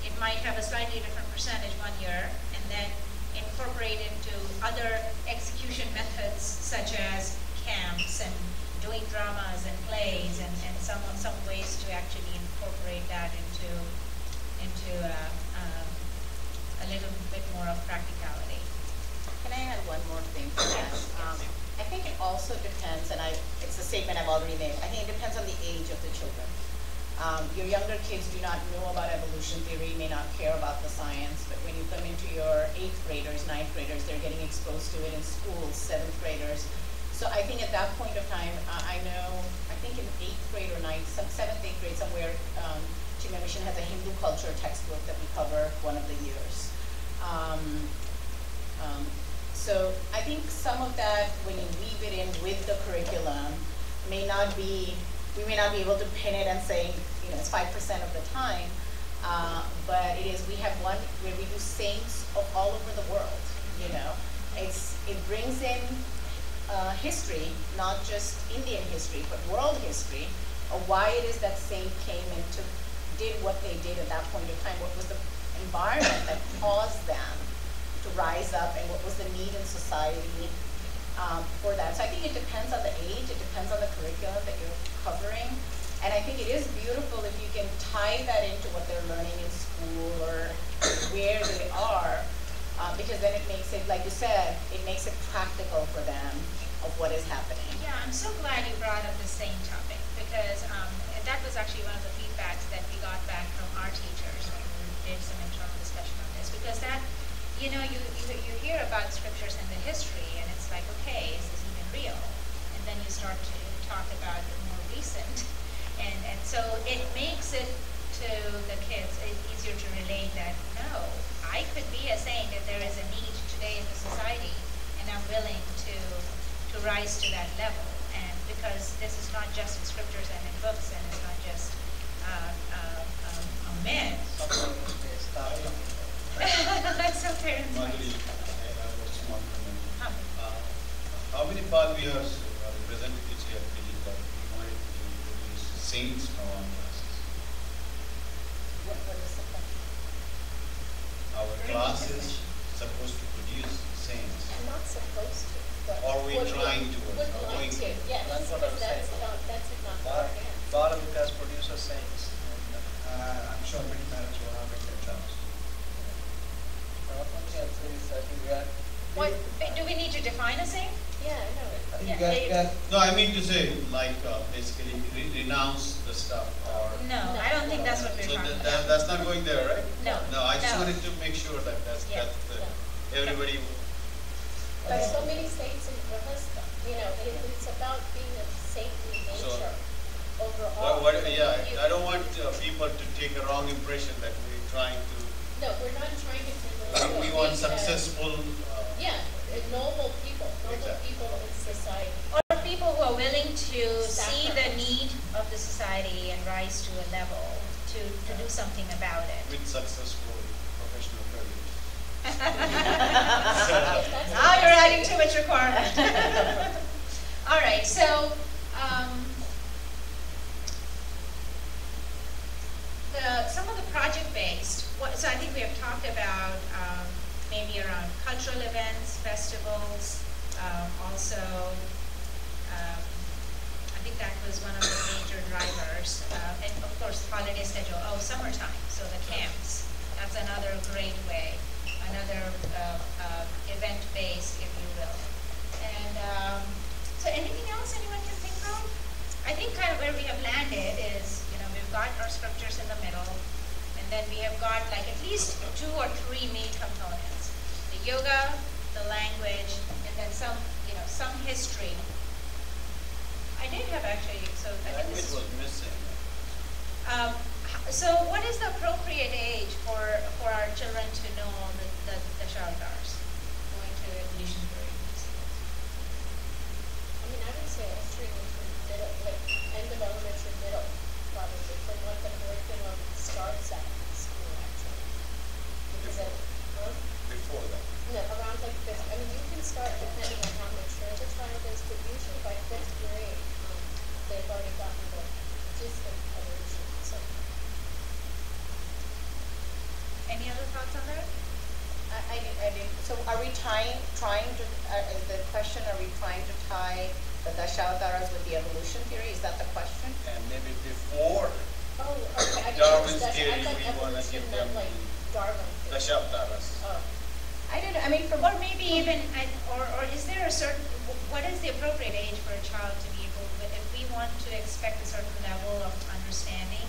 it might have a slightly different percentage one year, and then incorporate into other execution methods such as camps and doing dramas and plays and some ways to actually incorporate that into a little bit more of practicality. Can I add one more thing to that? I think it also depends, and it's a statement I've already made, I think it depends on the age of the children. Your younger kids do not know about evolution theory, may not care about the science, but when you come into your 8th graders, 9th graders, they're getting exposed to it in schools, 7th graders. So I think at that point of time, I think in 8th grade or 7th, 8th grade somewhere, Chimay Mission has a Hindu culture textbook that we cover one of the years. So I think some of that, when you weave it in with the curriculum, we may not be able to pin it and say, it's 5% of the time, but we have one where we do saints of all over the world, It brings in history, not just Indian history, but world history, of why it is that saint came and did what they did at that point in time, what was the environment that caused them to rise up, and what was the need in society for that. So I think it depends on the age, it depends on the curriculum that you're covering, and I think it is beautiful if you can tie that into what they're learning in school or where they are, because then it makes it, like you said, it makes it practical for them of what is happening. Yeah, I'm so glad you brought up the same topic, because that was actually one of the feedbacks that we got back from our teachers when we did some internal discussion on this, because that, you hear about the scriptures and the history, and it's like, okay, is this even real? And then you start to talk about the more recent, and so it makes it to the kids easier to relate that, no, I could be a saint if there is a need today in the society, and I'm willing to rise to that level. And because this is not just in scriptures and in books, and it's not just a myth. Some parents Madhuri, I have a small comment. How many Bal Vihars representatives here feeling that we wanted to introduce saints from our classes? What is the question? classes supposed to produce saints? Not supposed to, but. Or we would trying like- towards, Would or like going to, to? yes, That's what I'm saying. that's not our hands. Bala Vikas producer saints, and I'm sure many parents will have their chance. One thing I'd say is I think we are. What, do we need to define a saint? Yeah, I know. I think Yeah, you got, No, I mean to say, like, basically renounce the stuff or. No, I don't think that's what we're So talking that, about. that's not going there, right? No. No, I just No. wanted to make sure that Yeah. everybody. There's so many saints in Brahmasta, you know, it's about being a saintly So, nature overall. Yeah, You- I don't want people to take a wrong impression that we're trying to, No, we're not trying to convert. we want successful. Yeah, noble people Exactly. in society. Or people who are willing to see the need of the society and rise to a level to do something about it. With successful professional careers. Now you're adding too much requirement. All right, so some of the project-based, so I think we have talked about maybe around cultural events, festivals, also, I think that was one of the major drivers, and of course, holiday schedule, summertime, so the camps, that's another great way, another event-based, if you will. And so anything else anyone can think of? I think kind of where we have landed is, we've got our scriptures in the middle, and then we have got like at least 2 or 3 main components. The yoga, the language, and then some history. I did have actually, so I think Language this was missing. so what is the appropriate age for our children to know the Shavdars? Going to evolution periods. I mean, I would say entering into middle, like end of elementary middle, probably, from what the curriculum starts at in school, actually. Because Before that. no, around like fifth, I mean, you can start depending on how mature the child is, but usually by 5th grade, they've already gotten the gist of evolution, so. Any other thoughts on that? I did. So are we trying to, the question, are we trying to tie the Dashavataras with the evolution theory? Is that the question? And maybe before Oh, okay, I Darwin's thought theory, I thought we want to evolution give them meant like Darwin the theory. Shavdaras. Oh. I don't know, I mean, Or maybe even, or is there a certain, what is the appropriate age for a child to be able, if we want to expect a certain level of understanding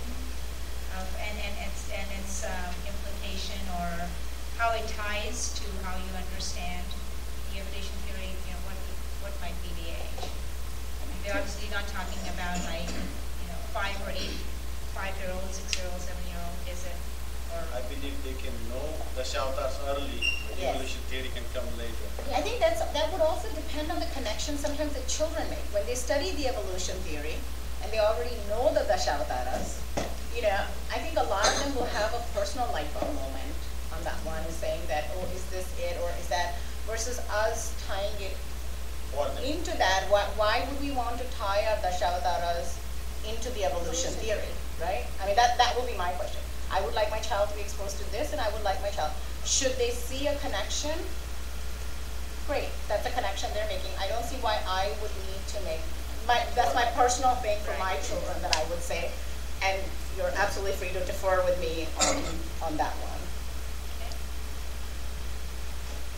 of, and its implication, or how it ties to how you understand the evolution theory, what might be the age? I mean, we're obviously not talking about like, 5 or 8, 5-year-old, 6-year-old, 7-year-old, is it? Or I believe they can know the Shavdaras early, but Yes. evolution theory can come later. I think that would also depend on the connection sometimes that children make. When they study the evolution theory and they already know the Dashavataras, I think a lot of them will have a personal light bulb moment on that one, saying that, oh, is this it or is that, versus us tying it For them. into that. Why would we want to tie our Dashavataras into the evolution theory, right? I mean, that would be my question. I would like my child to be exposed to this, and I would like my child, should they see a connection? Great, that's a connection they're making. I don't see why I would need to make, that's my personal thing for my children that I would say, and you're absolutely free to defer with me on that one.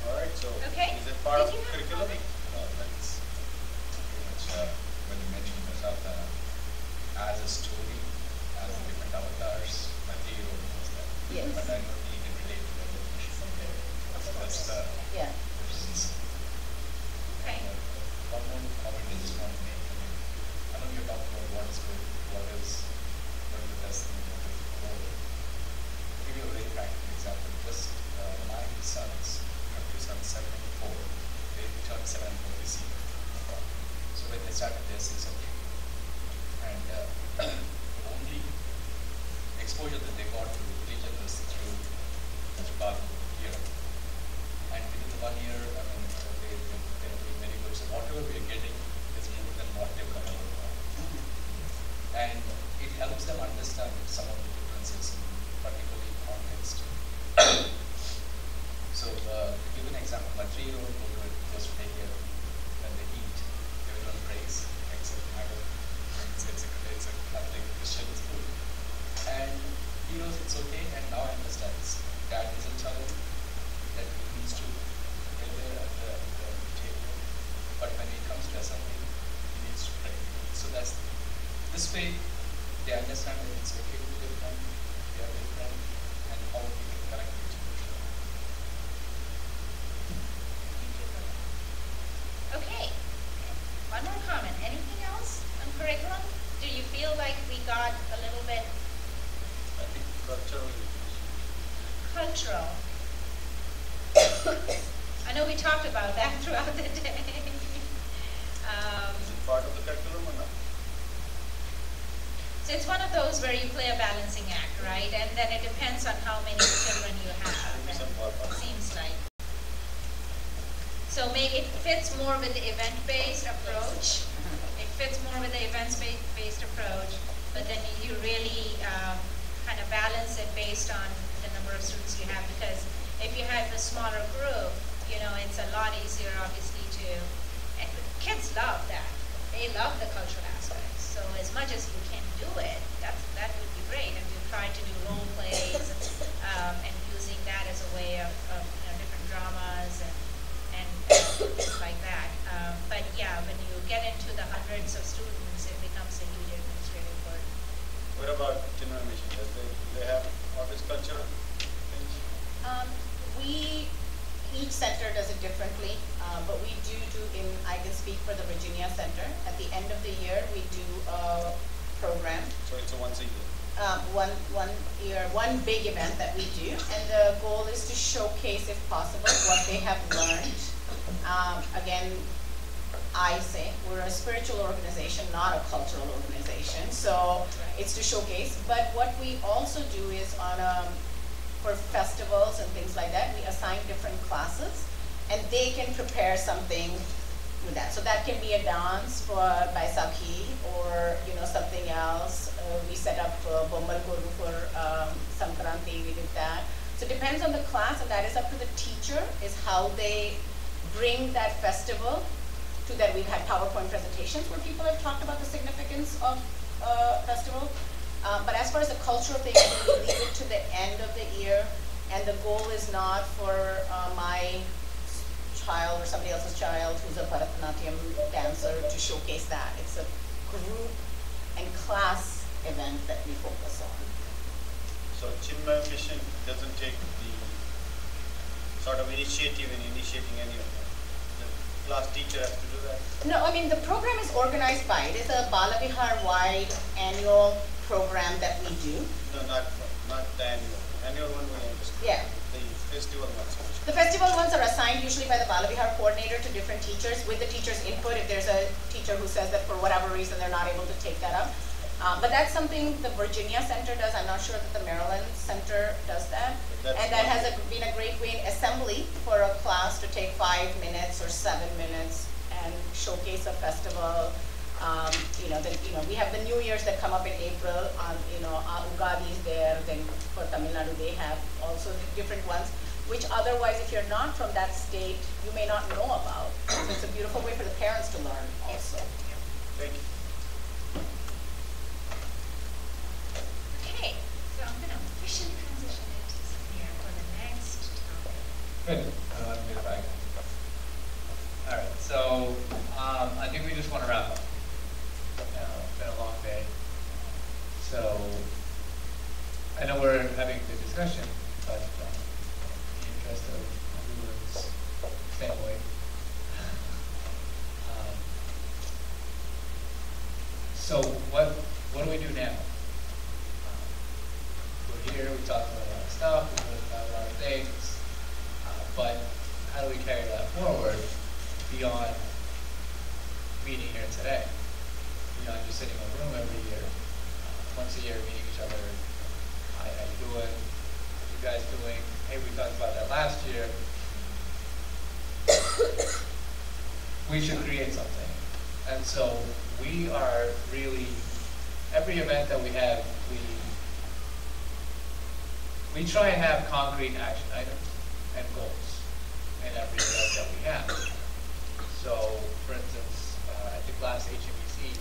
All right, so Okay. is it part of Did you have a curriculum? comment? That's pretty much when you mentioned Dashavata as a story, as the different avatars, my 3-year-old knows that. Yes. But I don't think he can relate to the evolution from there. That's the Yeah. difference. Okay. One more comment I just want to make. I know you're talking about what is good, what is the best thing, what is the goal. I'll give you a very practical example. Just my sons, I have 2 sons, 7 and 4. They turned 7 and 4 this year. So when they started their 6 of and the only exposure that they got to religion was through Bhagavad Gita. And within the 1 year, I mean, they're doing very good. So whatever we are getting is more than what they've got. And it helps them understand some of cultural. I know we talked about that throughout the day. Is it part of the curriculum or not? So it's one of those where you play a balancing act, right? And then it depends on how many children you have. It seems like. So it fits more with the event-based approach. It fits more with the events-based approach, but then you really kind of balance it based on the number of students you have, because if you have a smaller group, you know, it's a lot easier obviously to, and kids love that. They love the cultural aspects. So as much as you can do it, that would be great. And we've tried to do role plays and using that as a way of you know, different dramas and things like that. But yeah, when you get into the hundreds of students, it becomes a huge administrative burden. What about Chinmay Mission? Do they have all these cultural things? Each center does it differently, but we do, I can speak for the Virginia Center. At the end of the year, we do a program. So it's a once a year? One big event that we do, and the goal is to showcase, if possible, what they have learned. Again, I say we're a spiritual organization, not a cultural organization, so it's to showcase. But what we also do is for festivals and things like that, we assign different classes, and they can prepare something with that. So that can be a dance by Baisakhi, or you know, something else. We set up Bommal Guru for Sankranti, we did that. So it depends on the class, and that is up to the teacher, is how they bring that festival to that. We've had PowerPoint presentations where people have talked about the significance of festival. But as far as the cultural thing, we leave it to the end of the year, and the goal is not for my child or somebody else's child who's a Bharatanatyam dancer to showcase that. It's a group and class event that we focus on. So Chinmay Mission doesn't take the sort of initiative in initiating any of that? The class teacher has to do that? No, I mean the program is organized by, it is a Balavihar-wide annual program that we do. No, not the annual. Annual one we understand. Yeah. The festival ones. The festival ones are assigned usually by the Balavihar coordinator to different teachers with the teacher's input if there's a teacher who says that for whatever reason they're not able to take that up. But that's something the Virginia Center does. I'm not sure that the Maryland Center does that. And that has been a great way in assembly for a class to take 5 minutes or 7 minutes and showcase a festival. We have the New Year's that come up in April. Ugadi is there. Then for Tamil Nadu, they have also different ones, which otherwise, if you're not from that state, you may not know about. So it's a beautiful way for the parents to learn also. Thank you. Okay, so I'm going to officially transition it here for the next topic. Good. Let me get it back. All right. So I think we just want to wrap up. It's been a long day. So I know we're having a good discussion, but in the interest of everyone's staying awake. So what do we do now? We're here, we talked about a lot of stuff, we talked about a lot of things, but how do we carry that forward beyond meeting here today? Beyond just sitting in a room every year, once a year meeting each other. How you doing? What you guys doing? Hey, we talked about that last year. We should create something. And so we are really, every event that we have, we try and have concrete action items and goals in every event that we have. So, for instance, at the last HMEC,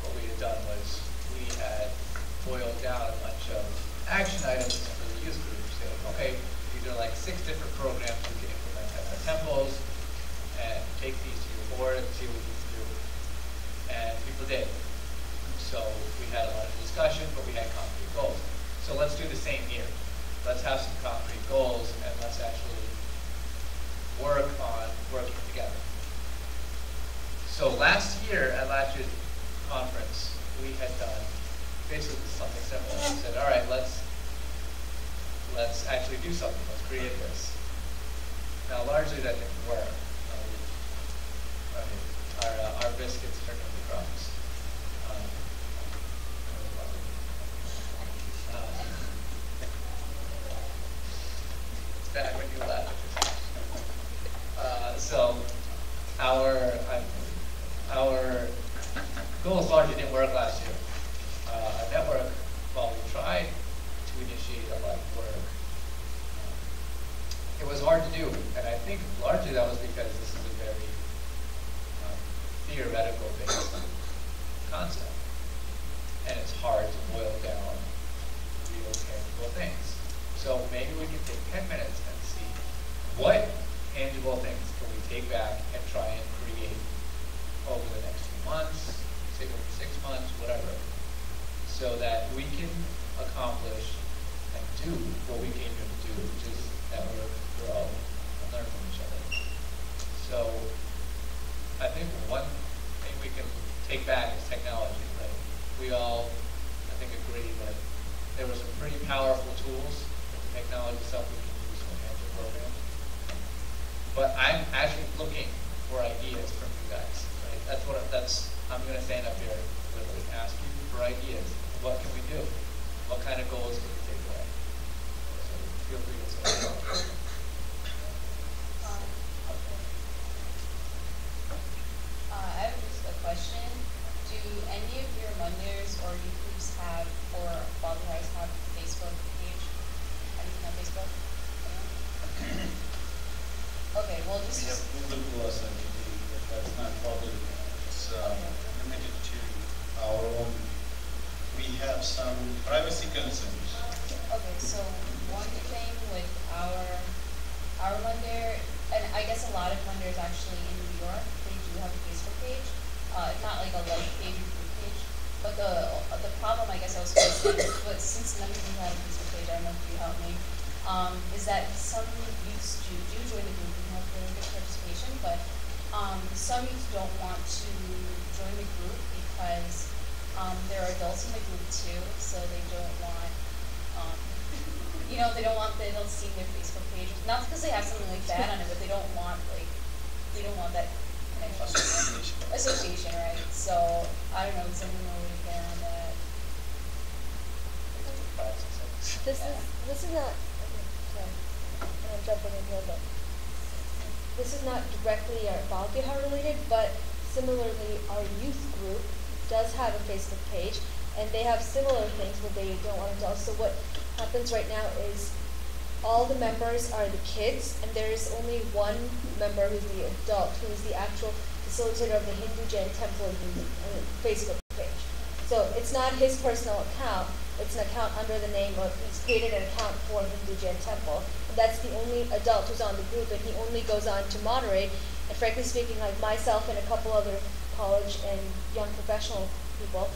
what we had done was we had boiled down a bunch of action items for the youth group, saying, okay, these are like 6 different programs we can implement at our temples, and take these to your board and see what you can do. And people did. So we had a lot of discussion, but we had concrete goals. So let's do the same here. Let's have some concrete goals, and let's actually work on working together. So last year, at last year's conference, we had done basically something similar. We said, all right, let's actually do something let's create this. Now, largely that didn't work. Our biscuits turned into crumbs. It's bad when you laugh at yourself. So our goals largely didn't work last year. Our network, while we tried to initiate a lot of work, it was hard to do, and I think largely that was because this is a very theoretical based concept, and it's hard to boil down real tangible things. So maybe we can take 10 minutes and see what tangible things can we take back and try and create over the next few months, say over 6 months, whatever, so that we can accomplish and do what we came here to do, which is that we're all learn from each other. So I think one thing we can take back is technology, right? We all, I think, agree that there were some pretty powerful tools with the technology stuff we can use to enhance the program. But I'm actually looking for ideas from you guys, right? I'm going to stand up here and literally ask you for ideas. What can we do? What kind of goals can we take away? So feel free to say. I have just a question. Do any of your Mondays or youth groups have, or Bobby Harris have a Facebook page? Anything on Facebook? Okay, well just... We have Google Plus actually, but that's not public. It's limited to our own. We have some privacy concerns. Okay, so one thing with our Monday, and I guess a lot of Mondays actually in New York, they do have a Facebook page. It's not like a like page or group page. But the problem I guess I was facing, but since none of you have a Facebook page, I don't know if you help me, is that some youths do join the group and have really good participation, but some youths don't want to join the group because there are adults in the group too, so they don't want, they don't want the adults seeing their Facebook page. Not because they have something like bad on it, but they don't want that association, right? So I don't know, does anyone know where to get on that? This is not. Okay, sorry, I'm jumping in here, but this is not directly our Bal Vihar related, but similarly, our youth group does have a Facebook page, and they have similar things where they don't want adults. So what happens right now is all the members are the kids, and there is only one member who's the adult, who is the actual facilitator of the Hindu Jain Temple Facebook page. So it's not his personal account, it's an account under the name of, he's created an account for Hindu Jain Temple, and that's the only adult who's on the group, and he only goes on to moderate. And frankly speaking, like myself and a couple other college and young professional people,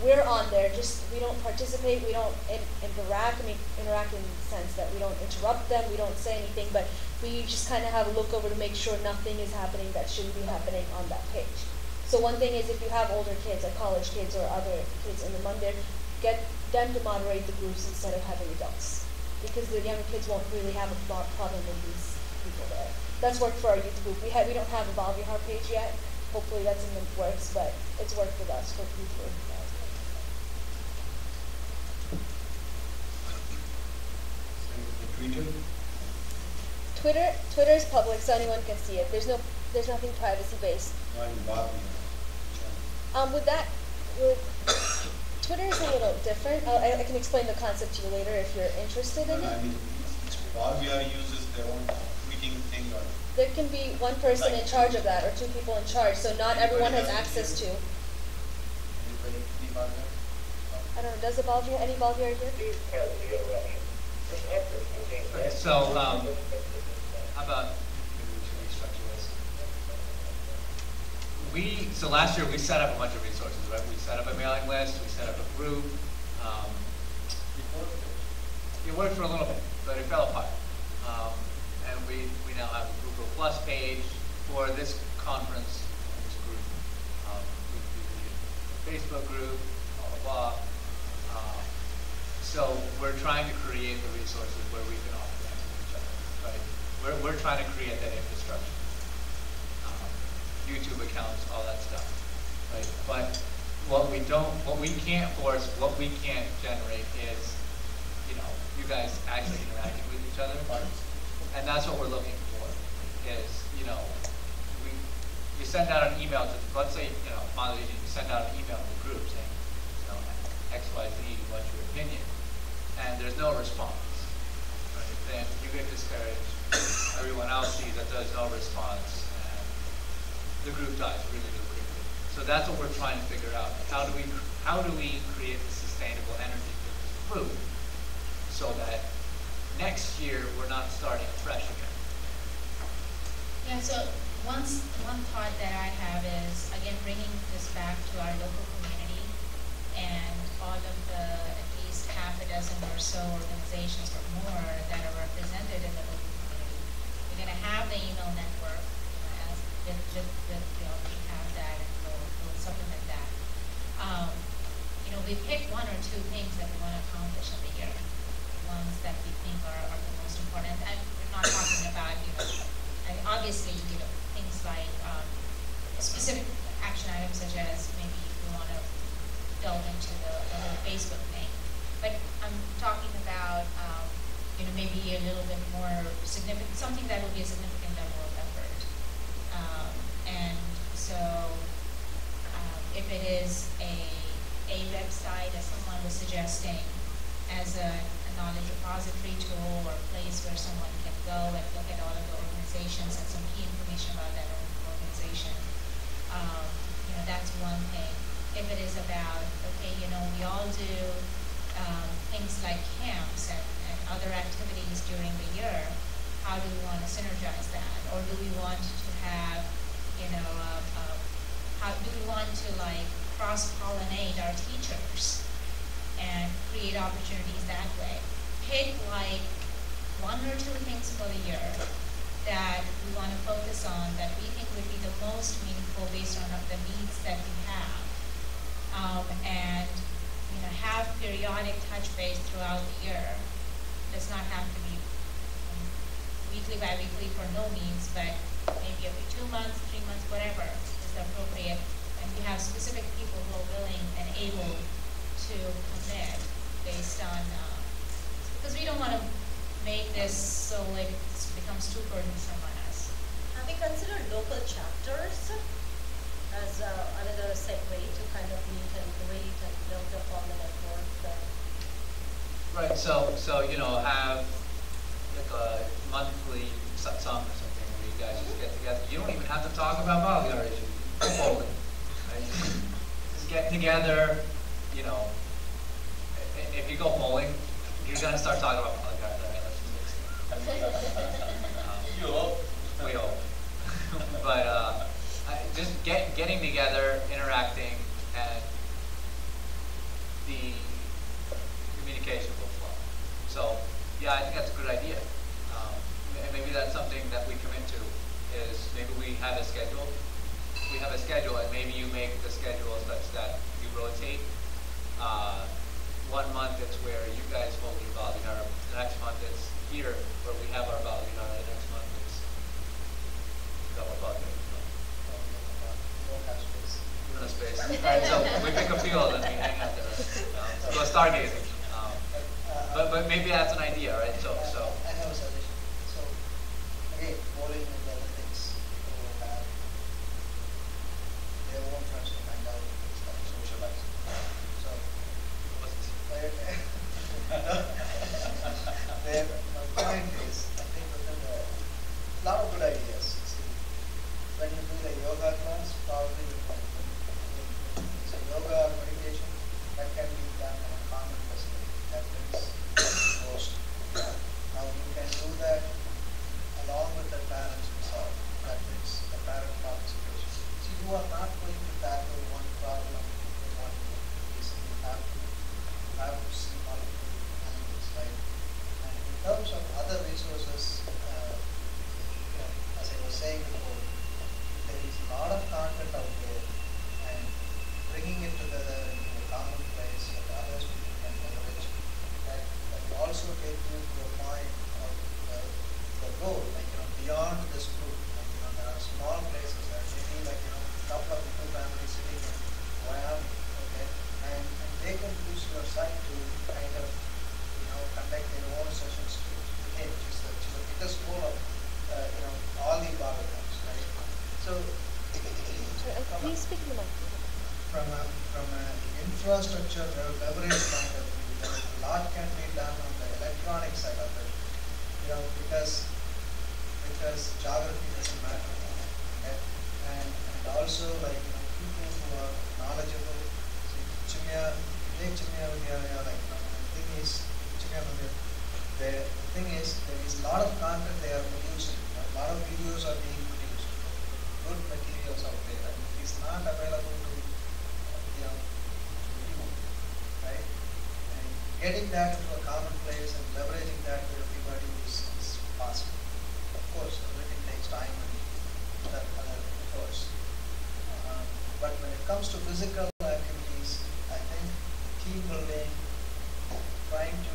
we're on there, we don't participate, we don't interact in the sense that we don't interrupt them, we don't say anything, but we just kind of have a look over to make sure nothing is happening that shouldn't be happening on that page. So one thing is, if you have older kids, like college kids or other kids in the Monday, get them to moderate the groups instead of having adults, because the younger kids won't really have a problem with these people there. That's worked for our youth group. We don't have a Bal Vihar page yet. Hopefully that's in the works, but it's worked with us for youth group. Twitter is public, so anyone can see it. There's nothing privacy based. Twitter is a little different. I can explain the concept to you later if you're interested in it. I mean, Bal Vihar uses their own tweeting thing, or there can be one person in charge of that, or two people in charge, so not everyone has access to. Anybody, any Bal Vihar? I don't know, does any Bal Vihar here? Okay, so how about maybe we should restructure this? So last year we set up a bunch of resources, right? We set up a mailing list, we set up a group. It worked for a little bit, but it fell apart. And we now have a Google Plus page for this conference, this group. We created a Facebook group, blah, blah, blah. So we're trying to create the resources where we can offer that to the we're trying to create that infrastructure. YouTube accounts, all that stuff, right? But what we can't force, what we can't generate is, you know, you guys actually interacting with each other, and that's what we're looking for. Is, you know, you send out an email to, let's say, you know, Madhuri, you send out an email to the group saying, you know, X, Y, Z, what's your opinion? And there's no response, right? Then you get discouraged. Everyone else sees that there's no response, and the group dies really, really quickly. So that's what we're trying to figure out. How do we create the sustainable energy for this group so that next year we're not starting fresh again? Yeah, so one thought that I have is, again, bringing this back to our local community and all of the at least half a dozen or so organizations or more that are represented in the local community. We're going to have the email network, you know, as we already have that, and we'll supplement that. You know, we pick one or two things that we want to accomplish in the year, ones that we think are the most important. And we're not talking about, you know, obviously, you know, things like specific action items such as maybe we want to delve into the whole Facebook thing. But I'm talking about, you know, maybe a little bit more significant, something that will be a significant level of effort. And so if it is a website, as someone was suggesting, as a knowledge repository tool or place where someone can go and look at all of the organizations and some key information about that organization. You know, that's one thing. If it is about, okay, you know, we all do things like camps and other activities during the year, how do we want to synergize that? Or do we want to have, you know, how do we want to like cross-pollinate our teachers and create opportunities that way? Pick like one or two things for the year that we want to focus on that we think would be the most meaningful based on the needs that we have. And you know, have periodic touch base throughout the year. Does not have to be weekly, bi-weekly for no means, but maybe every 2 months, 3 months, whatever is appropriate. And we have specific people who are willing and able to commit based on, because we don't want to make this so it becomes too burdensome on us. Have we considered local chapters as another segue to kind of meet and greet and build upon the network? Right, so you know, have like a monthly satsang or something where you guys just get together. You don't even have to talk about Bhagavad issues. Bowling, right? Just get together, you know. If you go bowling, you're gonna start talking about Bhagavad, right? You hope. We hope. But just getting together, interacting, and the communication will flow. So, yeah, I think that's a good idea. And maybe that's something that we commit to, is maybe we have a schedule. We have a schedule, and maybe you make the schedule such that you rotate. 1 month it's where you guys hold your Balihara. The next month it's here where we have our Balihara. The next month it's our Balihara. No space. Right, so we pick a field and we hang out there. Go stargazing. But maybe that's an idea, right? So. I have a suggestion. So again, bowling and the other things will have their own friends to find out stuff, socialize. So my point is, I think within a lot of good ideas. See, when you do the yoga class, probably with so yoga or meditation, that can be done in a common facility. That brings most. Now you can do that along with the parents resolve. That brings the parent participation. See, you are not going to tackle one problem in one case. You have to see multiple angles, right? And in terms of other resources, you know, as I was saying before, there is a lot of content out there, and bringing it together into a common place that others people can leverage, that will also take you to a point of the goal, like, you know, beyond this group. Like, there are small places that maybe like, couple of two families sitting in Wyoming, okay, and they can use your site to kind of, conduct their own sessions too. Again, which is the biggest goal of, all the barbecues, right? So, Please speak to the mic. from an infrastructure leverage point of view, there is a lot can be done on the electronic side of it, because geography doesn't matter, okay? And also like people who are knowledgeable. See, Lake Chimya Vidyalaya, like the thing is there is a lot of content they are producing. A lot of videos are being produced, good materials out there, and it is not available to right? And getting that into a common place and leveraging that to everybody is possible. Of course, everything takes time and that other efforts. But when it comes to physical activities, I think team building, trying to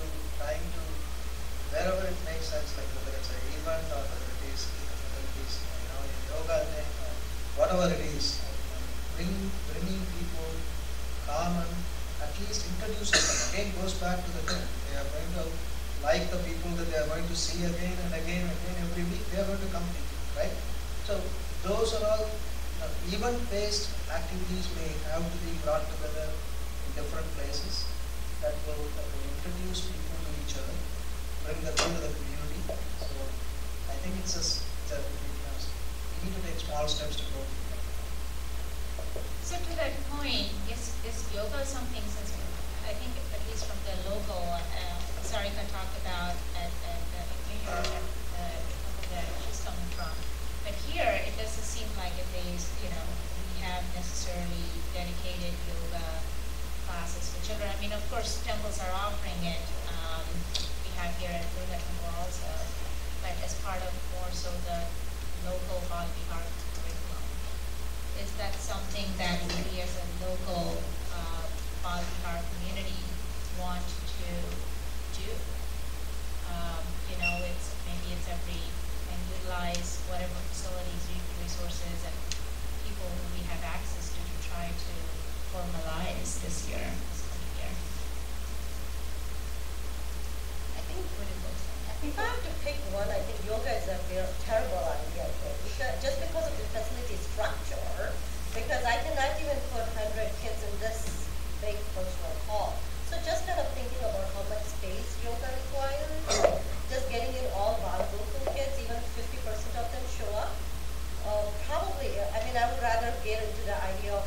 wherever it makes sense, like whether it's an event or whether it is a yoga thing or whatever it is, bringing people common, at least introducing them. Again, goes back to the thing. They are going to like the people that they are going to see again and again and again every week. They are going to come to you, right? So those are all event-based activities may have to be brought together in different places that will introduce people to each other, bring them into the community. So I think we need to take small steps to grow. So to that point, is yoga something, since I think at least from the local, Sarika talked about at New York, that she's coming from, but here it doesn't seem like we have necessarily dedicated yoga classes for children. I mean, of course, temples are offering it. We have here at Durga Temple also, but as part of more so the local Bal Vihar curriculum. Is that something that we as a local Bal Vihar community want to do? It's and utilize whatever facilities, resources, and people who we have access to try to formalize this coming year. I think if I have to pick one, I think yoga is a terrible idea. Just because of the facility structure, because I cannot even put 100 kids in this big functional hall. So just kind of thinking about how much space yoga requires, just getting in all local kids, even 50% of them show up. Probably, I would rather get into the idea of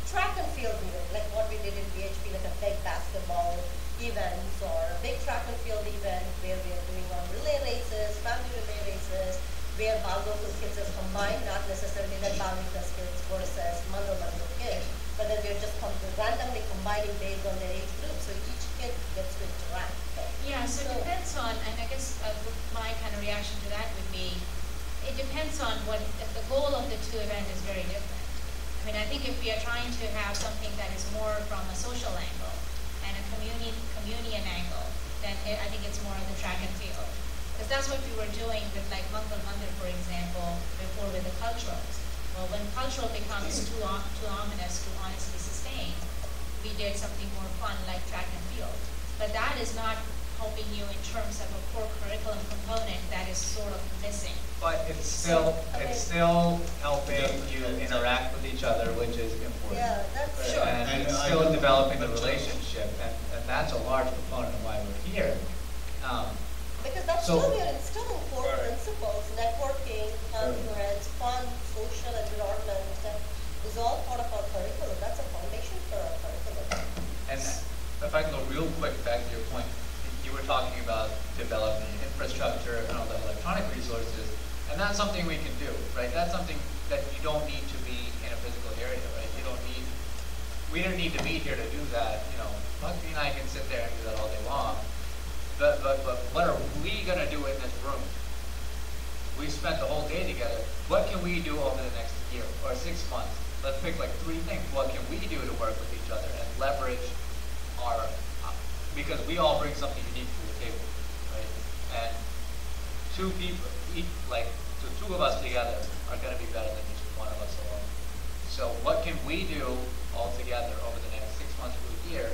track and field event, like what we did in BHP, like a big basketball events or a big track and field event where we are doing on relay races, family relay races, where local kids are combined, not necessarily like Balvikas kids versus Mandal kids, but then we're just randomly combining based on their age group, so each kid gets to interact. Yeah, so it depends on, and I guess my kind of reaction to that would be, it depends on what, the goal of the two events is very different. I think if we are trying to have something that is more from a social angle and a communion angle, then I think it's more of the track and field. Because that's what we were doing with like Mangal Mandir, for example, before with the culturals. Well, when cultural becomes too ominous to honestly sustain, we did something more fun like track and field. But that is not helping you in terms of a core curriculum component that is sort of missing. But it's still helping you interact with each other, which is important. Yeah, that's sure. And it's still developing the relationship, and that's a large component of why we're here. Because that's still we're instilling core principles, networking, confluence, fun, social environment, that is all part of our curriculum. That's a foundation for our curriculum. And if I can go real quick back to your point, you were talking about developing infrastructure and all the electronic resources, and that's something we can do, right? That's something that you don't need to be in a physical area, right? We don't need to be here to do that. Bhakti and I can sit there and do that all day long. But what are we going to do in this room? We spent the whole day together. What can we do over the next year or 6 months? Let's pick like 3 things. What can we do to work with each other and leverage because we all bring something unique to the table, right? And two people, so two of us together are going to be better than just one of us alone. So what can we do all together over the next 6 months to a year,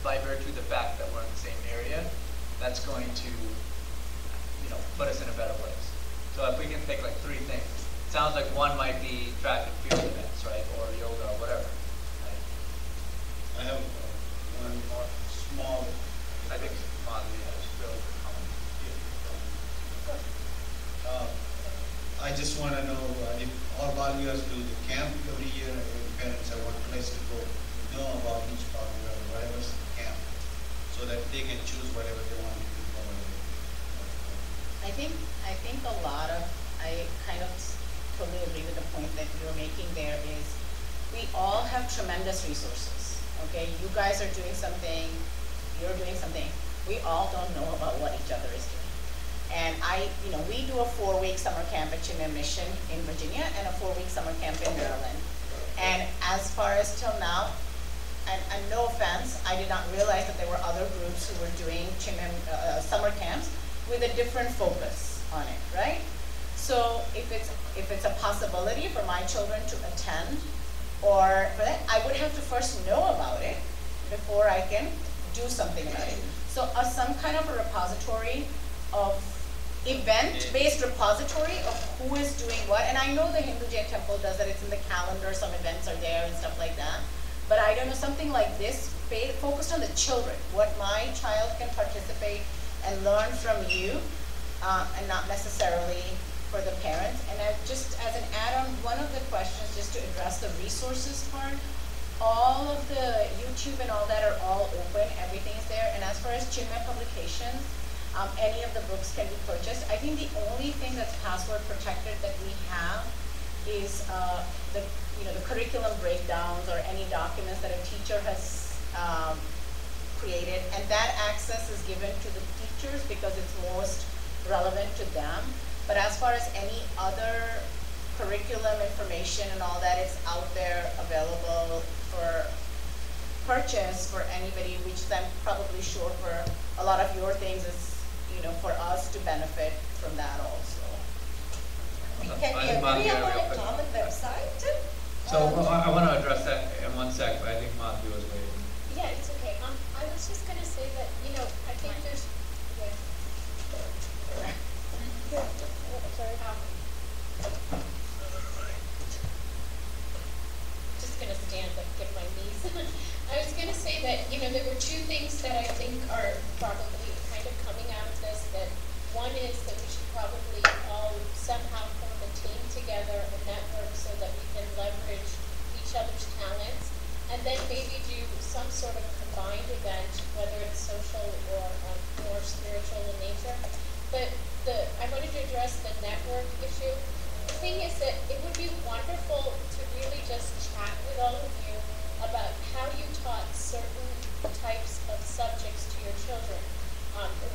by virtue of the fact that we're in the same area, that's going to, put us in a better place. So if we can pick like 3 things, it sounds like one might be track and field events, right, or yoga or whatever. Right? I have one more small. I think Madhuri has really good comment. I just want to know if all Balvias do the camp every year, and every parents have one place to go, know about each Balvia, whatever's the camp, so that they can choose whatever they want to do. I think I kind of totally agree with the point that you're making there is we all have tremendous resources, okay? You guys are doing something, you're doing something. We all don't know about what each other is doing. And we do a 4-week summer camp at Chimay Mission in Virginia and a 4-week summer camp in Maryland. And as far as till now, and no offense, I did not realize that there were other groups who were doing summer camps with a different focus on it, right? So if it's a possibility for my children to attend, or for that, I would have to first know about it before I can do something about it. So some kind of a repository of event-based repository of who is doing what, and I know the Hindu Jain Temple does that, it's in the calendar, some events are there and stuff like that, but I don't know, something like this, focused on the children, what my child can participate and learn from you, and not necessarily for the parents. And just as an add-on, one of the questions, just to address the resources part, all of the YouTube and all that are all open, everything is there, and as far as Chinmay publications, any of the books can be purchased. I think the only thing that's password protected that we have is the curriculum breakdowns or any documents that a teacher has created, and that access is given to the teachers because it's most relevant to them. But as far as any other curriculum information and all that, it's out there available for purchase for anybody, which I'm probably sure for a lot of your things is, for us to benefit from that also. Can we agree upon a common website? So I want to address that in 1 sec, but I think Madhuri was waiting. Yeah, it's okay. I was just going to say that, I think there's... Sorry. Just going to stand up, get my knees. I was going to say that, there were 2 things that I think are probably kind of coming out of this. That one is that we should probably all somehow form a team together, a network, so that we can leverage each other's talents, and then maybe do some sort of combined event, whether it's social or more spiritual in nature. But I wanted to address the network issue. The thing is that it would be wonderful to really just chat with all of you about how you taught certain types of subjects to your children,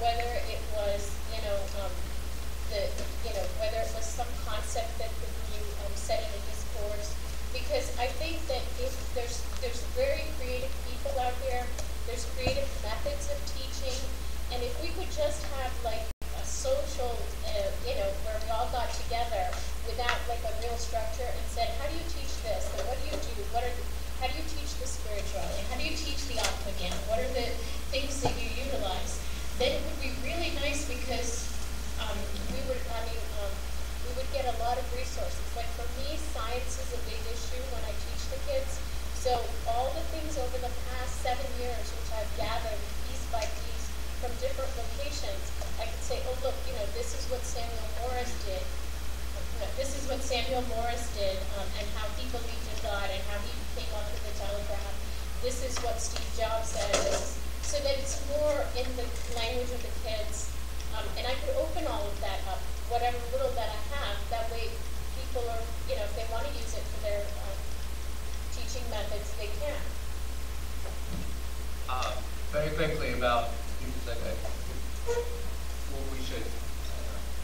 whether it was, whether it was some concept that you said in a discourse. Because I think that if there's very creative people out there, there's creative methods of teaching, and if we could just have like a social, where we all got together without like a real structure and said, how do you teach this? And what do you do? How do you teach the spirituality? How do you teach the Atma-Gyan? What are the things that you utilize? Then it would be really nice because we would get a lot of resources. Like for me, science is a big issue when I teach the kids. So all the things over the past 7 years, which I've gathered piece by piece from different locations, I could say, oh look, this is what Samuel Morris did. This is what Samuel Morris did, and how he believed in God, and how he came up with the telegraph. This is what Steve Jobs said. So that it's more in the language of the kids. And I could open all of that up, whatever little that I have. That way people are, if they want to use it for their teaching methods, they can. Very quickly about,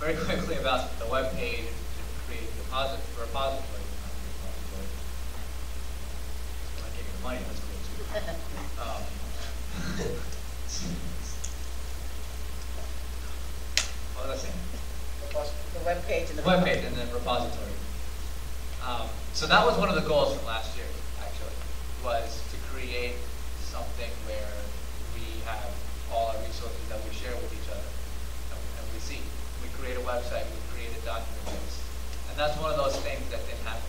very quickly about the web page to create a repository. I'm not giving the money, that's cool too. What was I saying? web page and the web page and the repository. So that was one of the goals from last year, actually, was to create something where we have all our resources that we share with each other, and we see. We create a website, we create a document base, and that's one of those things that didn't happen.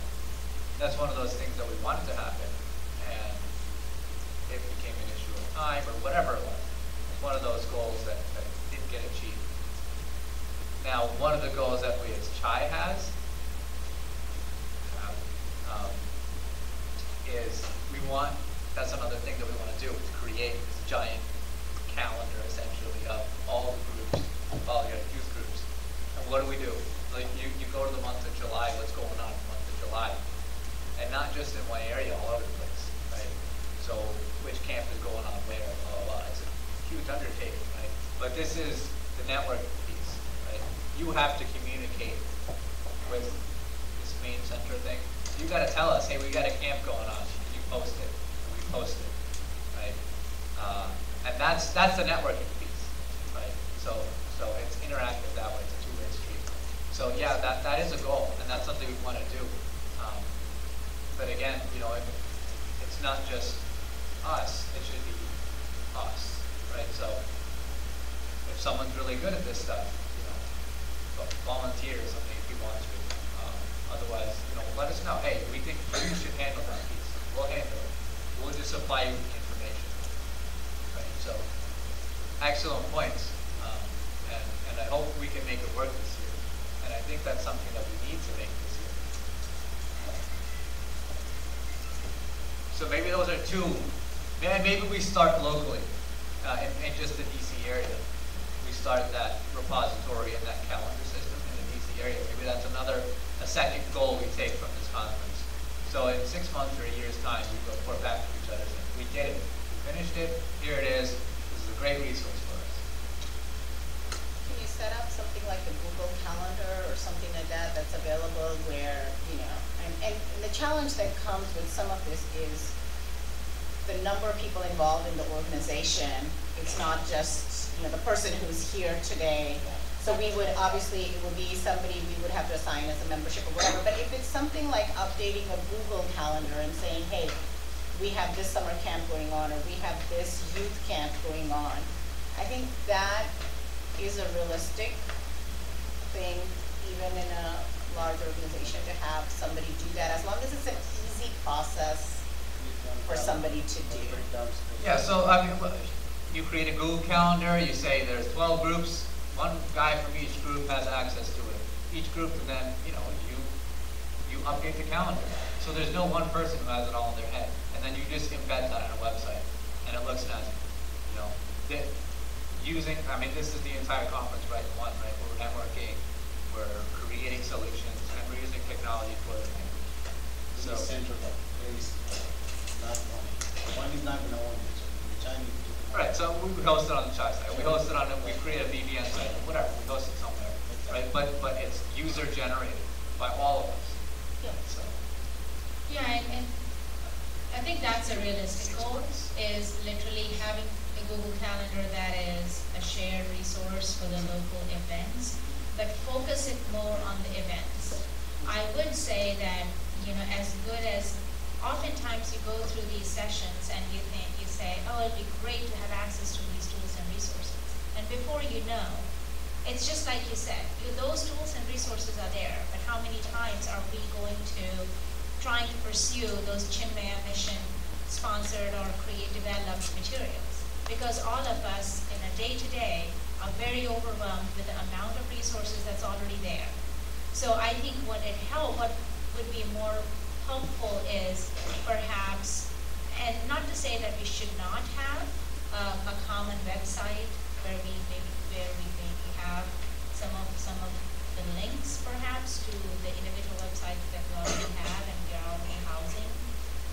That's one of those things that we wanted to happen, and it became an issue of time or whatever it was. It's one of those goals that didn't get achieved. Now, one of the goals that we as CHAI has is that's another thing that we want to do, is create this giant calendar, essentially, of all the groups, all your youth groups. And what do? Like, you go to the month of July, what's going on in the month of July? And not just in one area, all over the place, right? So, which camp is going on where, blah, blah, blah. It's a huge undertaking, right? But this is the network piece, right? You have to communicate with this main center thing. You got to tell us, hey, we got a camp going on. You post it. We post it, right? And that's the networking piece, right? So it's interactive that way. It's a two-way street. So yeah, that is a goal, and that's something we want to do. But again, it's not just us. It should be us, right? So if someone's really good at this stuff, volunteer or something if you want to. Otherwise, let us know. Hey, we think you should handle that piece. We'll handle it. We'll just supply you with information. Right? So, excellent points. And I hope we can make it work this year. And I think that's something that we need to make this year. So maybe those are two. Maybe we start locally in just the DC area. We start that repository and that calendar system in the DC area. Maybe that's a second goal we take from this conference. So in 6 months or a year's time, we report back to each other saying, we did it, we finished it, here it is, this is a great resource for us. Can you set up something like a Google Calendar or something like that that's available where, and the challenge that comes with some of this is the number of people involved in the organization. It's not just, the person who's here today. So we would, obviously, it would be somebody we would have to assign as a membership or whatever. But if it's something like updating a Google Calendar and saying, hey, we have this summer camp going on, or we have this youth camp going on, I think that is a realistic thing, even in a large organization, to have somebody do that, as long as it's an easy process for somebody to do. Yeah, so you create a Google Calendar, you say there's 12 groups, one guy from each group has access to it. Each group, and then, you update the calendar. So there's no one person who has it all in their head. And then you just embed that on a website, and it looks nice. This is the entire conference right in one, right? We're networking, we're creating solutions, and we're using technology for everything. So central, not one is not going to own it. The Chinese. Right, so we host it on the CHAI site. We host it we create a VPN site, whatever, we host it somewhere, right? But it's user generated by all of us. Yeah. So. Yeah, and I think that's a realistic goal, is literally having a Google Calendar that is a shared resource for the local events, but focus it more on the events. I would say that, as good as oftentimes you go through these sessions and you say, oh, it'd be great to have access to these tools and resources. And before you know, it's just like you said, those tools and resources are there, but how many times are we trying to pursue those Chinmaya mission sponsored or developed materials? Because all of us in a day-to-day are very overwhelmed with the amount of resources that's already there. So I think what would be more helpful is perhaps, and not to say that we should not have a common website where we maybe have some of the links perhaps to the individual websites that we already have and we are already housing.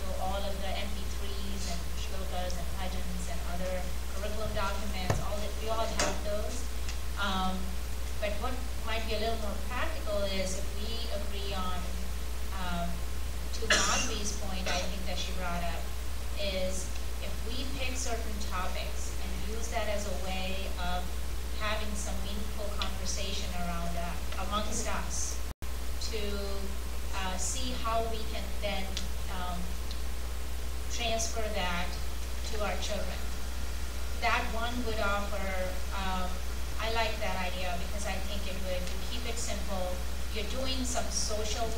So all of the MP3s and shlokas and bhajans and other curriculum documents, we all have those. But what might be a little more practical is if we agree on, to Madhvi's point, I think that she brought up, is if we pick certain topics and use that as a way of having some meaningful conversation amongst discuss to see how we can then transfer that to our children. That one would offer, I like that idea because I think it would keep it simple. You're doing some social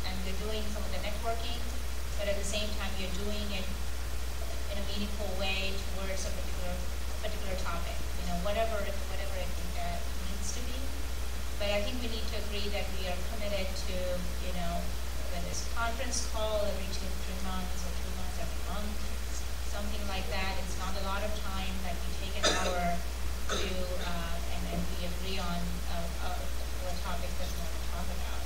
and you're doing some of the networking, but at the same time you're doing it in a meaningful way towards a particular topic. You know, whatever it needs to be. But I think we need to agree that we are committed to, you know, whether it's conference call every 2 to 3 months or 2 months every month, something like that. It's not a lot of time that we take an hour to, and we agree on what topic that we want to talk about.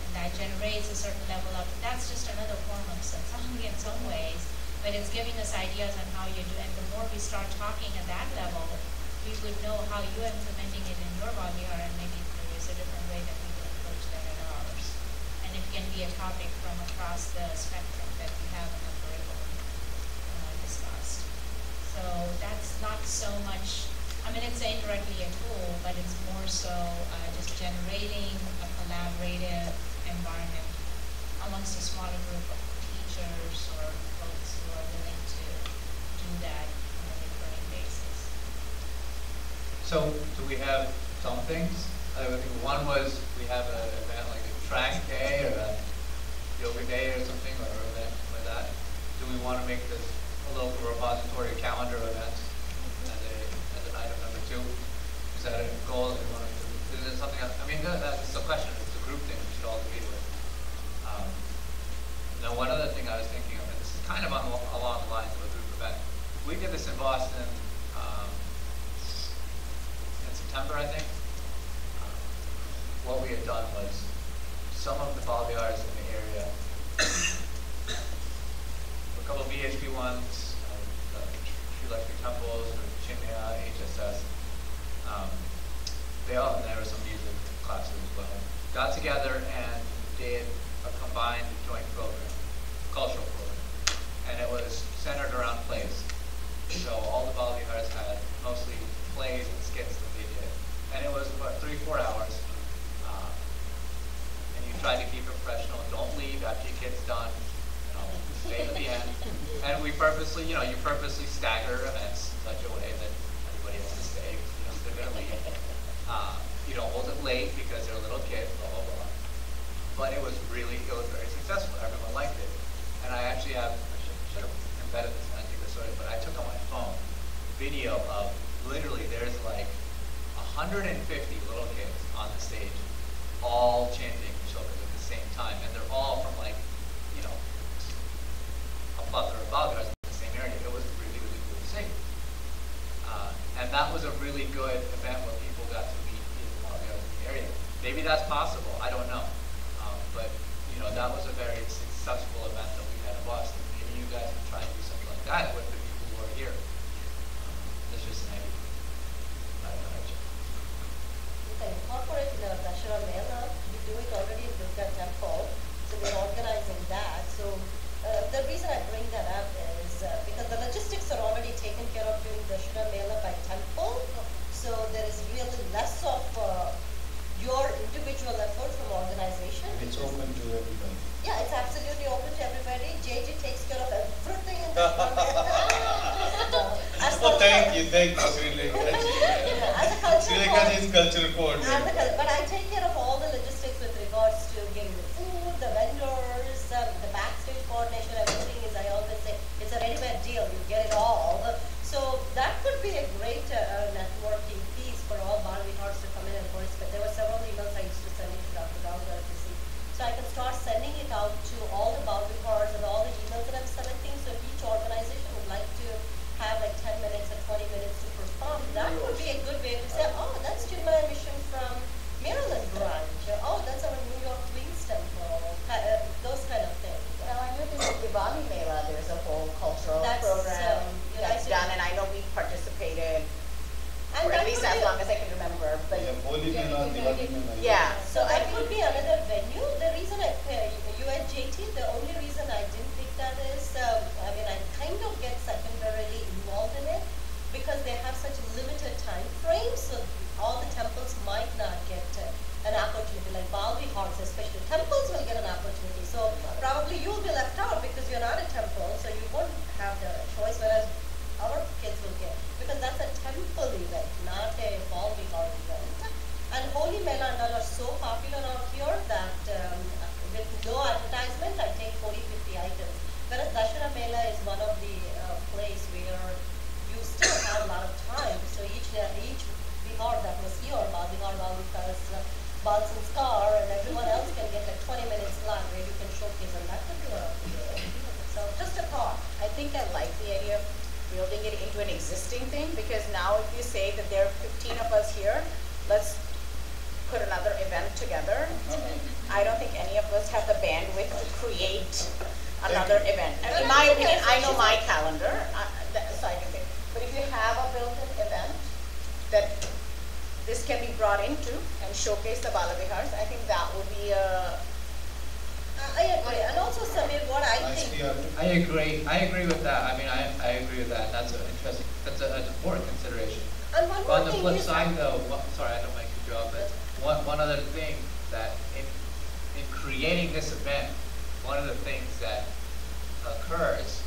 And that generates a certain level of, that's just another form of satsang in some ways, but it's giving us ideas on how you do, and the more we start talking at that level, we would know how you're implementing it in your Bhavihar, and maybe there is a different way that we can approach that at ours. And it can be a topic from across the spectrum that we haven't discussed. So that's not so much, I mean, it's indirectly a tool, but it's more so just generating a collaborative environment amongst a smaller group of teachers or folks who are willing to do that on a recurring basis. So, do we have some things? I think one was we have an event like a track day or a yoga day or something, or an event like that. Do we want to make this a local repository calendar event as an item number 2? Is that a goal that we want to do? Is it something else? I mean, that's the question. It's a group thing we should all agree with. Now, one other thing I was thinking of, and this is kind of along the lines of a group event. We did this in Boston in September, I think. What we had done was some of the Bhavihars in the area, a couple of VHP ones, Sri Lakshmi temples, or Chinmaya, HSS. And there were some music classes as well. Got together and did a combined joint program, cultural program. And it was centered around plays. So all the Bhavihars had mostly plays and skits that they did. And it was about 3-4 hours. And you try to keep it professional. Don't leave after your kid's done. You know, stay to the end. And we purposely, you purposely stagger events in such a way that everybody has to stay. They're going to leave. You don't hold it late because they're little kids, blah, blah, blah. But it was very successful. Everyone liked it. And I actually have, I should have embedded this in the story, but I took on my phone video of literally there's like 150 little kids on the stage, all chanting children at the same time. And they're all from like, a plethora of Bhavihars in the same area. It was really, really cool to see. And that was a really good event where people got to meet people Bhavihars in the area. Maybe that's possible, I don't know. But that was a very successful event that we had in Boston. Maybe you guys can try and do something like that with the people who are here. That's just an idea. I don't know. You can incorporate the Dashara Mela. We do it already in Durga Temple, so we're organizing that. So the reason I bring that up is because the logistics are already taken care of during Dashara Mela by temple. So there is really less of your individual effort from organization. And it's open to everybody. Yeah, it's absolutely open to everybody. JJ takes care of everything in the Thank you, Sri Lanka. As a cultural Sri Lanka is cultural coordinator. But I take care of all the logistics with regards to getting the food, the vendors, the backstage coordination, everything is, I always say, it's a ready-made deal. You get it all. So that could be a great networking piece for all Bhavihars to come in and participate. There were several emails I used to send to Dr. Rao to see. So I can start sending it out to all the Bhavihars and all the emails that I'm selecting. So if each organization would like to have like 10 minutes or 20 minutes to perform, Bal Vihars especially. Temples will get an opportunity. So probably you'll be left out because you're not a temple, so you won't have the choice, whereas our kids will get. Because that's a temple event, not a Bal Vihar event. And Holi Mela and all are so popular out here that with no advertisement, I take 40, 50 items. Whereas Dashera Mela is one of the place where you still have a lot of time. So each Vihar that was here, Bal Vihar, Bal Vikas, Bal Sanskar, and everyone else can get a 20-minute slot where you can showcase, and that could be one of the So just a thought. I think I like the idea of building it into an existing thing, because now if you say that there are 15 of us here, let's put another event together. I don't think any of us have the bandwidth to create another event. And in my opinion, I know my calendar, so I can say. But if you have a built-in event that this can be brought into and showcase the Bala Vihars, I think that would be a... I agree. And also, Samir, what I think... I agree with that. I mean, I agree with that. That's an interesting, that's an important consideration. And one But on more the thing flip is- side, though, sorry, I don't make you job, but one other thing that in creating this event, one of the things that occurs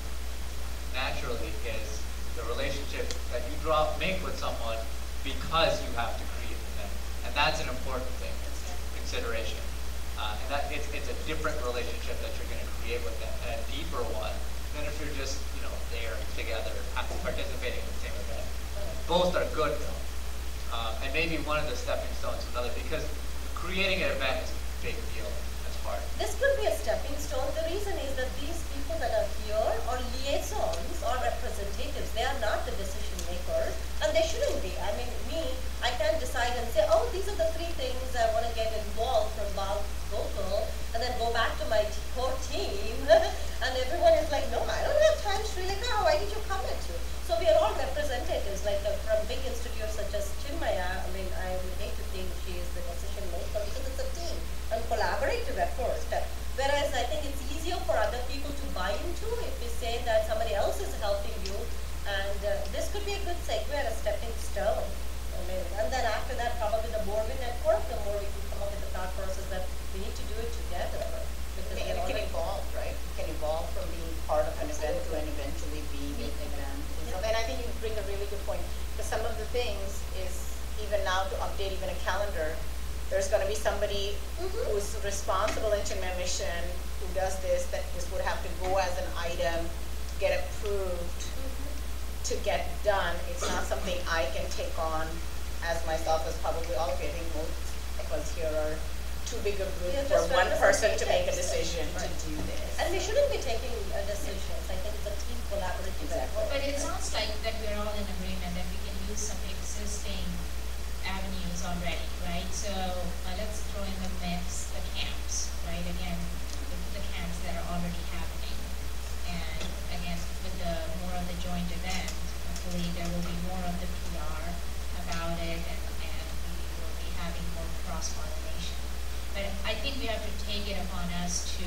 naturally is the relationship that you make with someone because you have to create the event, and that's an important thing, consideration. And that it's a different relationship that you're going to create with them, and a deeper one than if you're just there together, participating in the same event. Both are good though. And maybe one of the stepping stones to another, because creating an event is a big deal. That's hard. This could be a stepping stone. The reason is that these people that are here are liaisons or representatives. They are not the decision makers, and they shouldn't be. I mean, I can't decide and say, oh, these are the 3 things I want to get involved from Bal Gokul, and then go back to my core team, and everyone is like, no, I don't have time, Srilekha, why did you commit to? So we are all representatives, like from big institutes such as Chinmaya. I mean, I would hate to think she is the decision maker because it's a team and collaborative effort. Whereas I think it's easier for other people to buy into if we say that somebody else is helping you, and this could be a good segue and a stepping stone. I mean, and then after that, probably the more we network, the more we can come up with the thought process that we need to do it together. Because it can evolve, right? It can evolve from being part of an event to an eventually being an event. And I think you bring a really good point, because some of the things is, even now to update even a calendar, there's going to be somebody who's responsible in Chinmaya Mission who does this, that this would have to go as an item, get approved, to get done. It's not something I can take on as myself, as probably all of you. I think most of us here are too big a group for one person to make a decision to do this. And we shouldn't be taking decisions. I think it's a team collaborative effort. But it sounds like that we're all in agreement that we can use some existing avenues already, right? So let's throw in the mix the camps, right? Again, the camps that are already happening. And again, with the more of the joint event, hopefully there will be more of the PR about it, and we will be having more cross-pollination. But I think we have to take it upon us to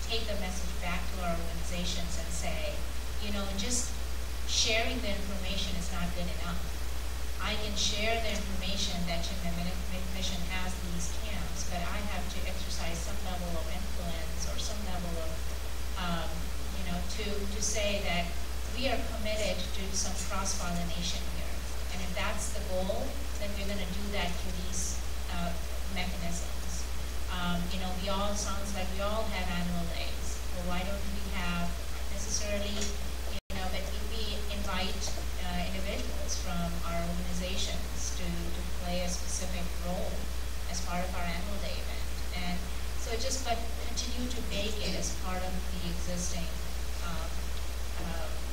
take the message back to our organizations and say, just sharing the information is not good enough. I can share the information that Chinmaya Mission has these camps, but I have to exercise some level of influence or some level of, to say that we are committed to some cross-pollination here. And if that's the goal, then we're going to do that through these mechanisms. Sounds like we all have annual days. Well, why don't we have necessarily, but if we invite individuals from our organizations to play a specific role as part of our annual day event. And so but continue to bake it as part of the existing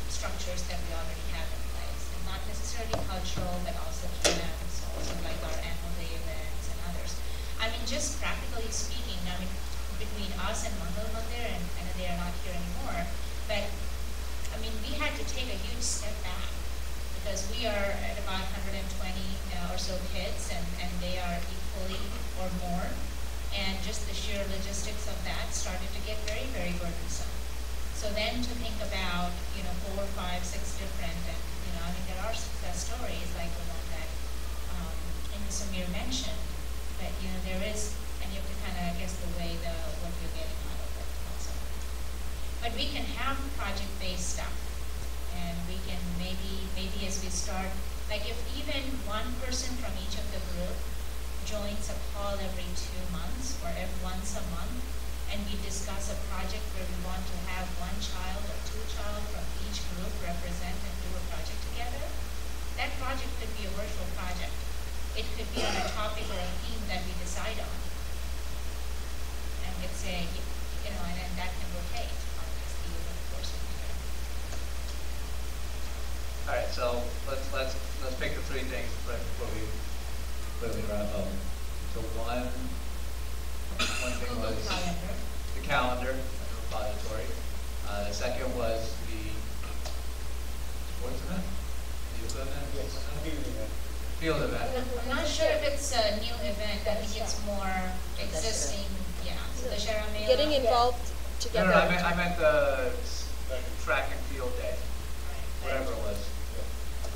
structures that we already have in place. And not necessarily cultural, but also camps, also like our annual day events and others. I mean, just practically speaking, between us and Mangal Mandir, and they are not here anymore, but I mean, we had to take a huge step back because we are at about 120 or so kids, and they are equally or more, and just the sheer logistics of that started to get very, very burdensome. So then to think about, 4, 5, 6 different, and there are success stories like the one that Samir mentioned, but there is, and you have to kind some project-based stuff. And we can maybe as we start, like if even one person from each of the group joins a call every 2 months or once a month, and we discuss a project where we want to have 1 child or 2 child from each group represent and do a project together, that project could be a virtual project. It could be on a topic or a theme that we decide on. And it's a, and that can rotate on this the course of the year. All right, so let's pick the 3 things before we quickly wrap up. So one thing was the calendar and the repository. The second was the sports event? Field event? Yes, field event. Field event. I'm not sure if it's a new event. I think it's more existing. Yeah. So the Sharamela. Getting involved together. No, I meant the track and field day, whatever it was,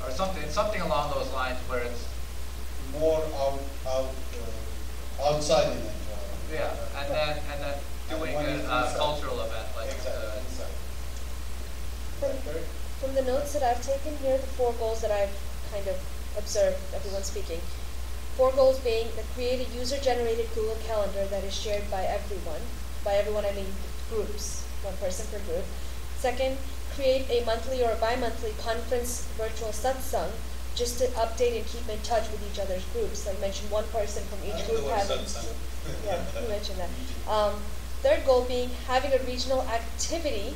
or something along those lines where it's more outside event. Yeah, and then doing a cultural event like From the notes that I've taken here, the 4 goals that I've kind of observed everyone speaking. 4 goals being that create a user-generated Google Calendar that is shared by everyone. By everyone, I mean groups, 1 person per group. Second, create a monthly or a bi-monthly conference virtual satsang just to update and keep in touch with each other's groups. Like I mentioned, 1 person from each group having. Yeah, you mentioned that. Third goal being having a regional activity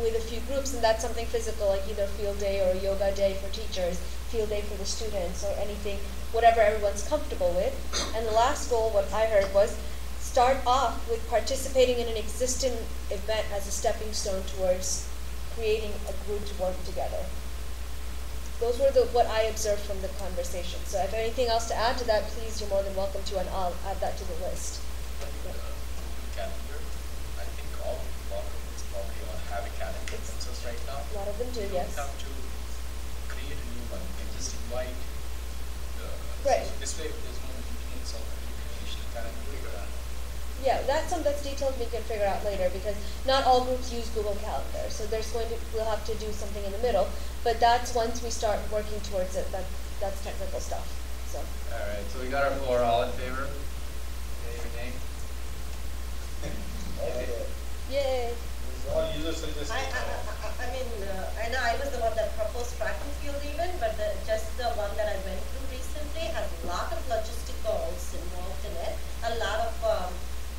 with a few groups, and that's something physical, like either field day or yoga day for teachers, field day for the students, or anything, whatever everyone's comfortable with. And the last goal, what I heard was, start off with participating in an existing event as a stepping stone towards creating a group to work together. Those were what I observed from the conversation. So if anything else to add to that, please, you're more than welcome to, and I'll add that to the list. Calendar. I think all governments probably have a calendar consensus right now. A lot of them do, yes. You don't have to create a new one. You can just invite Right. So this way, if there's no meetings or you can issue a calendar figure out. Yeah, that's details we can figure out later, because not all groups use Google Calendar. So we'll have to do something in the middle. But that's once we start working towards it. That's technical stuff. So. All right. So we got our 4. All in favor? Yay or nay? Yay. All users suggest. I know I was the one that proposed track and field even, but just the one that I went through recently has a lot of logistic goals involved in it, a lot of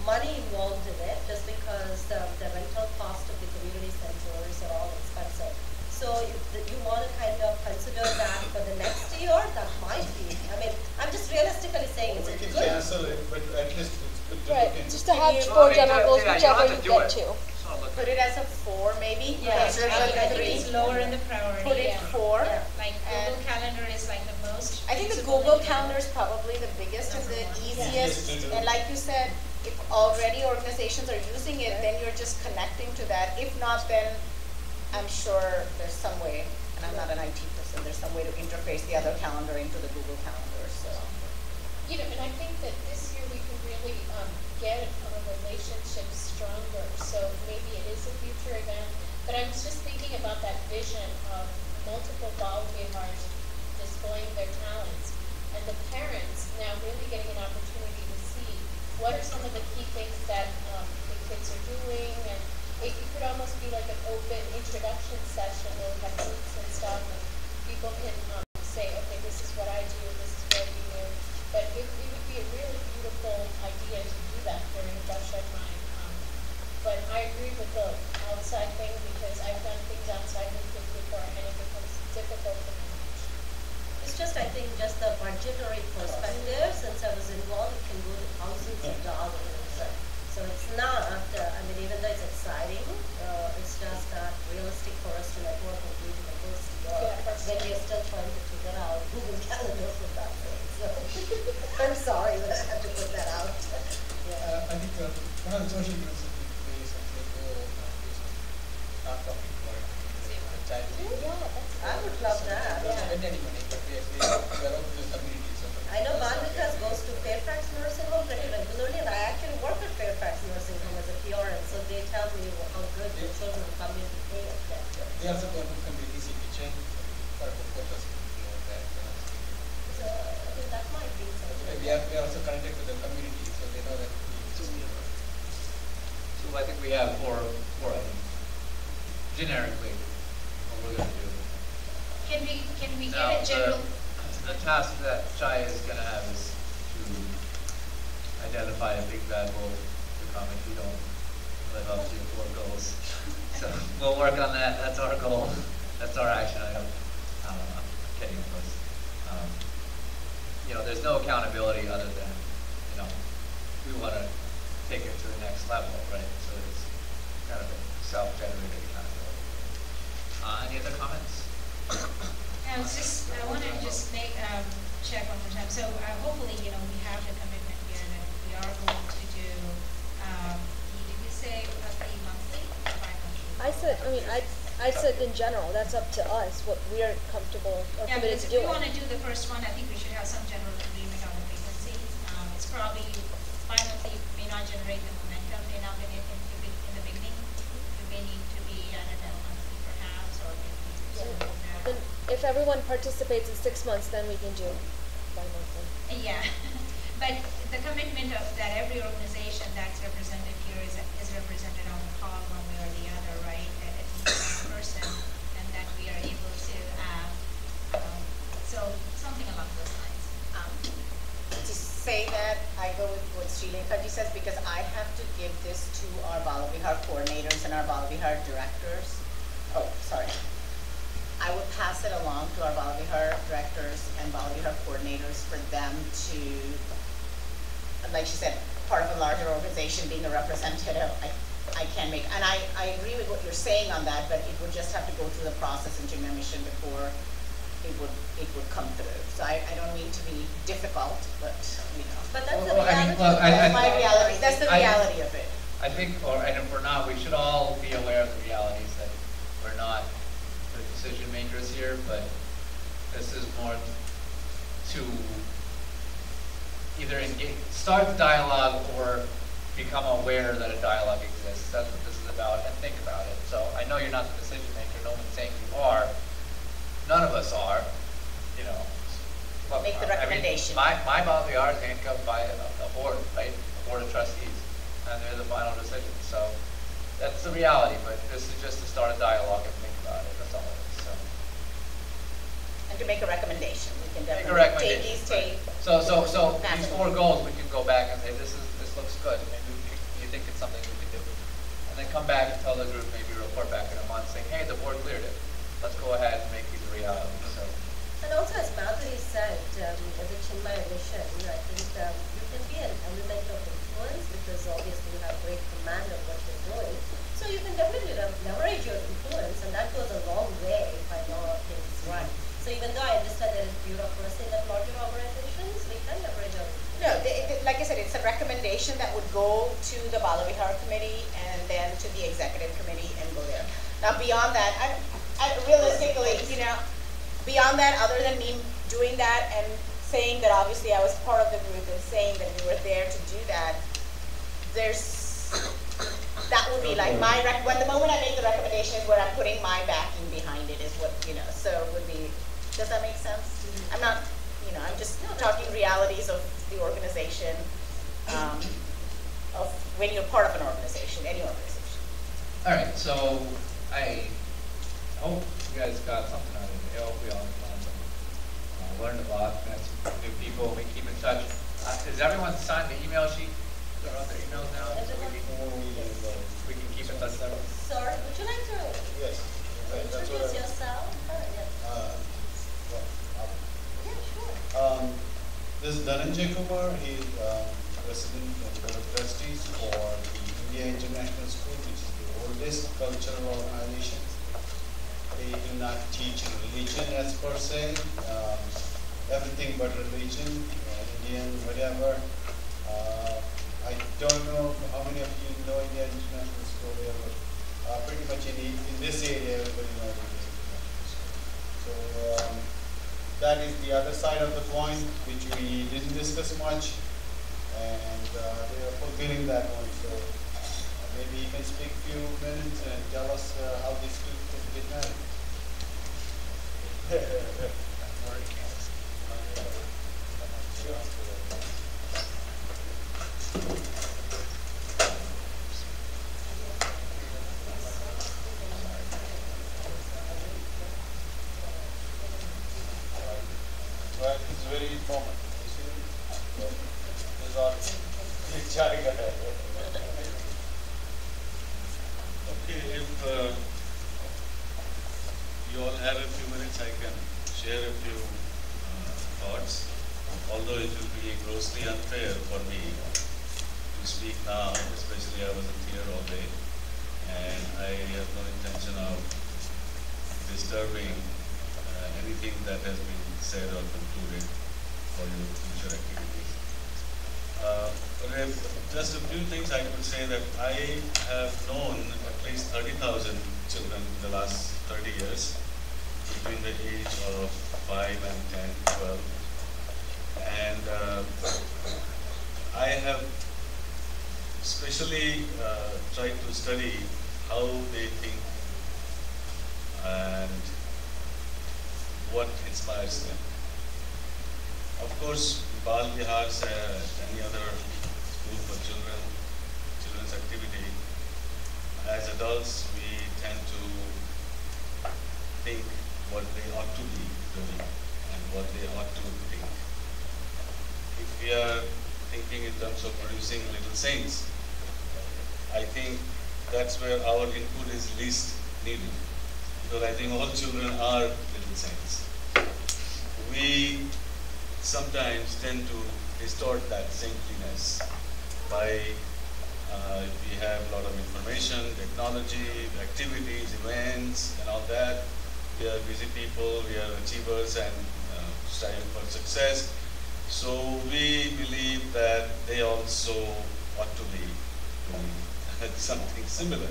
money involved in it, just because the rental cost of the community centers are all expensive. So if you want to kind of consider that for the next year, that might be. I mean, I'm just realistically saying it's We can good. cancel it, but at least it's good to Right, look into. just to have 4 general goals, whichever you get to. Put it as a 4 maybe. Yeah, Because there's I like think it's lower in the priority. Put it 4. Yeah. Like Google Calendar is like the most. I think the feasible Google in Calendar is probably the biggest and the Easiest easiest. to do. And like you said, if already organizations are using it, then you're just connecting to that. If not, then I'm sure there's some way, and I'm not an IT person, there's some way to interface the other calendar into the Google Calendar. So. And I think that this year we can really get our relationship stronger. So maybe it is a future event, but I was just thinking about that vision of multiple volunteer hearts displaying their talents, and the parents now really getting an opportunity to see what are some of the key things that the kids are doing, and it could almost be like an open introduction session where we have groups and stuff, and people can say, okay, this is what I do, this is what you do. But it would be a really beautiful idea to do that during Brush Up Time. But I agree with the outside thing, because I've done things outside the kids before, and it becomes difficult to manage. It's just, I think, just the budgetary perspective, since I was involved, it can go to thousands of dollars. So it's not, even though it's exciting, it's just not realistic for us to network and do the first year, when we're still trying to figure out Google Calendar for that thing. So I'm sorry that I had to put that out. I think one of the social events that take place at the Google Foundation, not talking about child. I would love that. Spend any money, but they are open to the community. So I know Balvikas goes to Fairfax Nursing Home pretty regularly, and I actually work at Fairfax Nursing Home as a PRN, so they tell me how good the children come into we have four I think, generically, what we're gonna do. Can we get Now, a general? the task that Chai is gonna have is to identify a big bad wolf to come if you don't live up to your 4 goals. So we'll work on that. That's our goal. That's our action item. I'm kidding, of course. You know, there's no accountability other than, you know, we want to take it to the next level, right? So it's kind of a self-generated accountability. Any other comments? I want to just make check one more time. So hopefully, you know, we have the commitment here that we are going to do. Did you say roughly monthly or bi-monthly? I said in general. That's up to us what we are comfortable or committed to if doing. we want to do the first one, I think we should have some general agreement on the frequency. It's probably bi-monthly may not generate the momentum enough in the beginning. It may need to be added monthly perhaps, or maybe. Then if everyone participates in 6 months, then we can do bi-monthly. Yeah, but the commitment of that every organization that's represented here is represented on the call one way or the other, right? At least one person, and that we are able to so something along those lines. To say that, I go with what Sri Lekhaji says because I have to give this to our Balavihar coordinators and our Balavihar directors. Oh, sorry. I would pass it along to our Balavihar directors and Balavihar coordinators for them to, like she said, part of a larger organization, being a representative, I can make, and I agree with what you're saying on that, but it would just have to go through the process into my mission before it would come through. So I don't mean to be difficult, but you know. But that's the reality. That's my reality. That's the reality of it. I think, and if we're not, we should all be aware of the realities that we're not the decision makers here, but this is more to either start the dialogue or become aware that a dialogue exists. That's what this is about, and think about it. So I know you're not the decision maker. No one's saying you are. None of us are. You know. Well, make the recommendation. I mean, my Balavihar is handcuffed by a board, right? A board of trustees, and they're the final decision. So that's the reality. But this is just to start a dialogue and think about it. That's all it is. So. And to make a recommendation, we can definitely take these So these 4 goals, we can go back and say this looks good. Maybe you think it's something we could do, and then come back and tell the group, maybe report back in a month saying, hey, the board cleared it. Let's go ahead and make these a reality. So. And also, as Madhuri said, the Chinmaya mission, I think you can be an element of influence because obviously you have great command of what you're doing. So you can definitely leverage your influence, and that goes a long way if I know things right. So even though I understand there is bureaucracy in the larger organizations, we can leverage our influence. No, like I said, it's a recommendation that would go to the Balavihar committee and then to the executive committee and go there. Now beyond that, I realistically, you know, beyond that, other than me doing that and saying that obviously I was part of the group and saying that we were there to do that, that would be like when the moment I make the recommendation is where I'm putting my backing behind it is what, you know, so it would be, does that make sense? Mm-hmm. I'm not, you know, I'm just talking realities of the organization, of when you're part of an organization, any organization. All right, so I hope you guys got something out of it. I hope we all learned a lot, met some new people, we keep in touch. Has everyone signed the email sheet? They're on their emails now, so we can keep in touch there. Sir, would you like to introduce yourself? This is Dhananjay Kumar. He's president of the Board of Trustees for the India International School, which is the oldest cultural organization. They do not teach religion as per se, everything but religion, Indian, whatever. I don't know how many of you know India International School here, but pretty much in this area, everybody knows India International School. So that is the other side of the coin, which we didn't discuss much, and they are fulfilling that one. So maybe you can speak a few minutes and tell us how these two get married. Okay, if you all have a few minutes, I can share a few thoughts. Although it will be grossly unfair for me to speak now, especially I wasn't here all day, and I have no intention of disturbing anything that has been said or concluded for your future activities. But just a few things I could say that I have known at least 30,000 children in the last 30 years between the age of 5 and 10, 12. And I have especially tried to study how they think and what inspires them. Of course, Bal Vihar, any other school for children's activity, as adults we tend to think what they ought to be doing and what they ought to think. If we are thinking in terms of producing little saints, I think that's where our input is least needed, because I think all children are little saints. We sometimes tend to distort that saintliness by if we have a lot of information, technology, activities, events, and all that. We are busy people, we are achievers and striving for success. So we believe that they also ought to be doing something similar.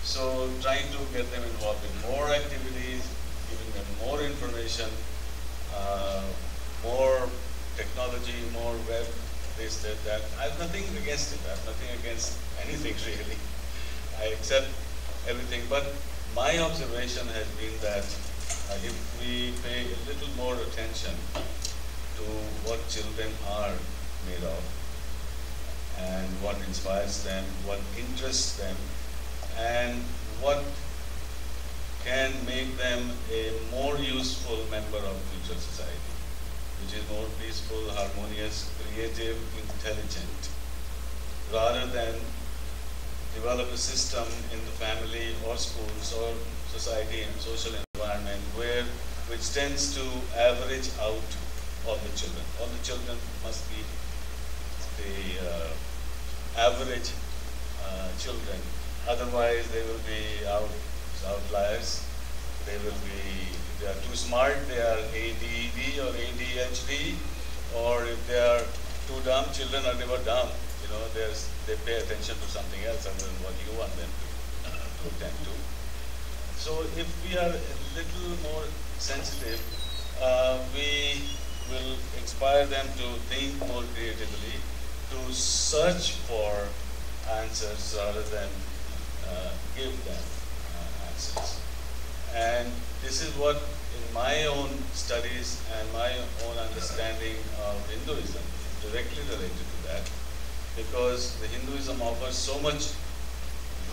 So trying to get them involved in more activities, giving them more information, more technology, more web, this, that. I have nothing against it. I have nothing against anything really. I accept everything. But my observation has been that if we pay a little more attention to what children are made of and what inspires them, what interests them, and what can make them a more useful member of future society, which is more peaceful, harmonious, creative, intelligent, rather than develop a system in the family or schools or society and social environment which tends to average out all the children. All the children must be the average children. Otherwise, they will be outliers. They will be, if they are too smart, they are ADD or ADHD, or if they are too dumb, children are never dumb. You know, they pay attention to something else other than what you want them to attend to. So if we are a little more sensitive, we will inspire them to think more creatively, to search for answers rather than give them answers. And this is what, in my own studies and my own understanding of Hinduism, is directly related to that, because the Hinduism offers so much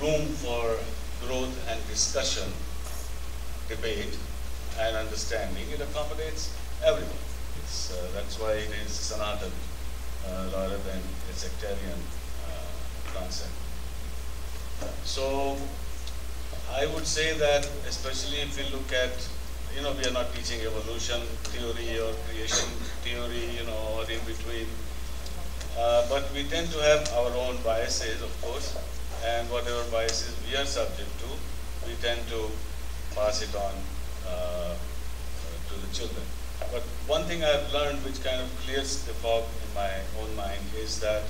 room for growth and discussion, debate, and understanding. It accommodates everyone. That's why it is Sanatan rather than a sectarian concept. So I would say that, especially if we look at, we are not teaching evolution theory or creation theory, or in between. But we tend to have our own biases, of course, and whatever biases we are subject to, we tend to pass it on to the children. But one thing I've learned which kind of clears the fog in my own mind is that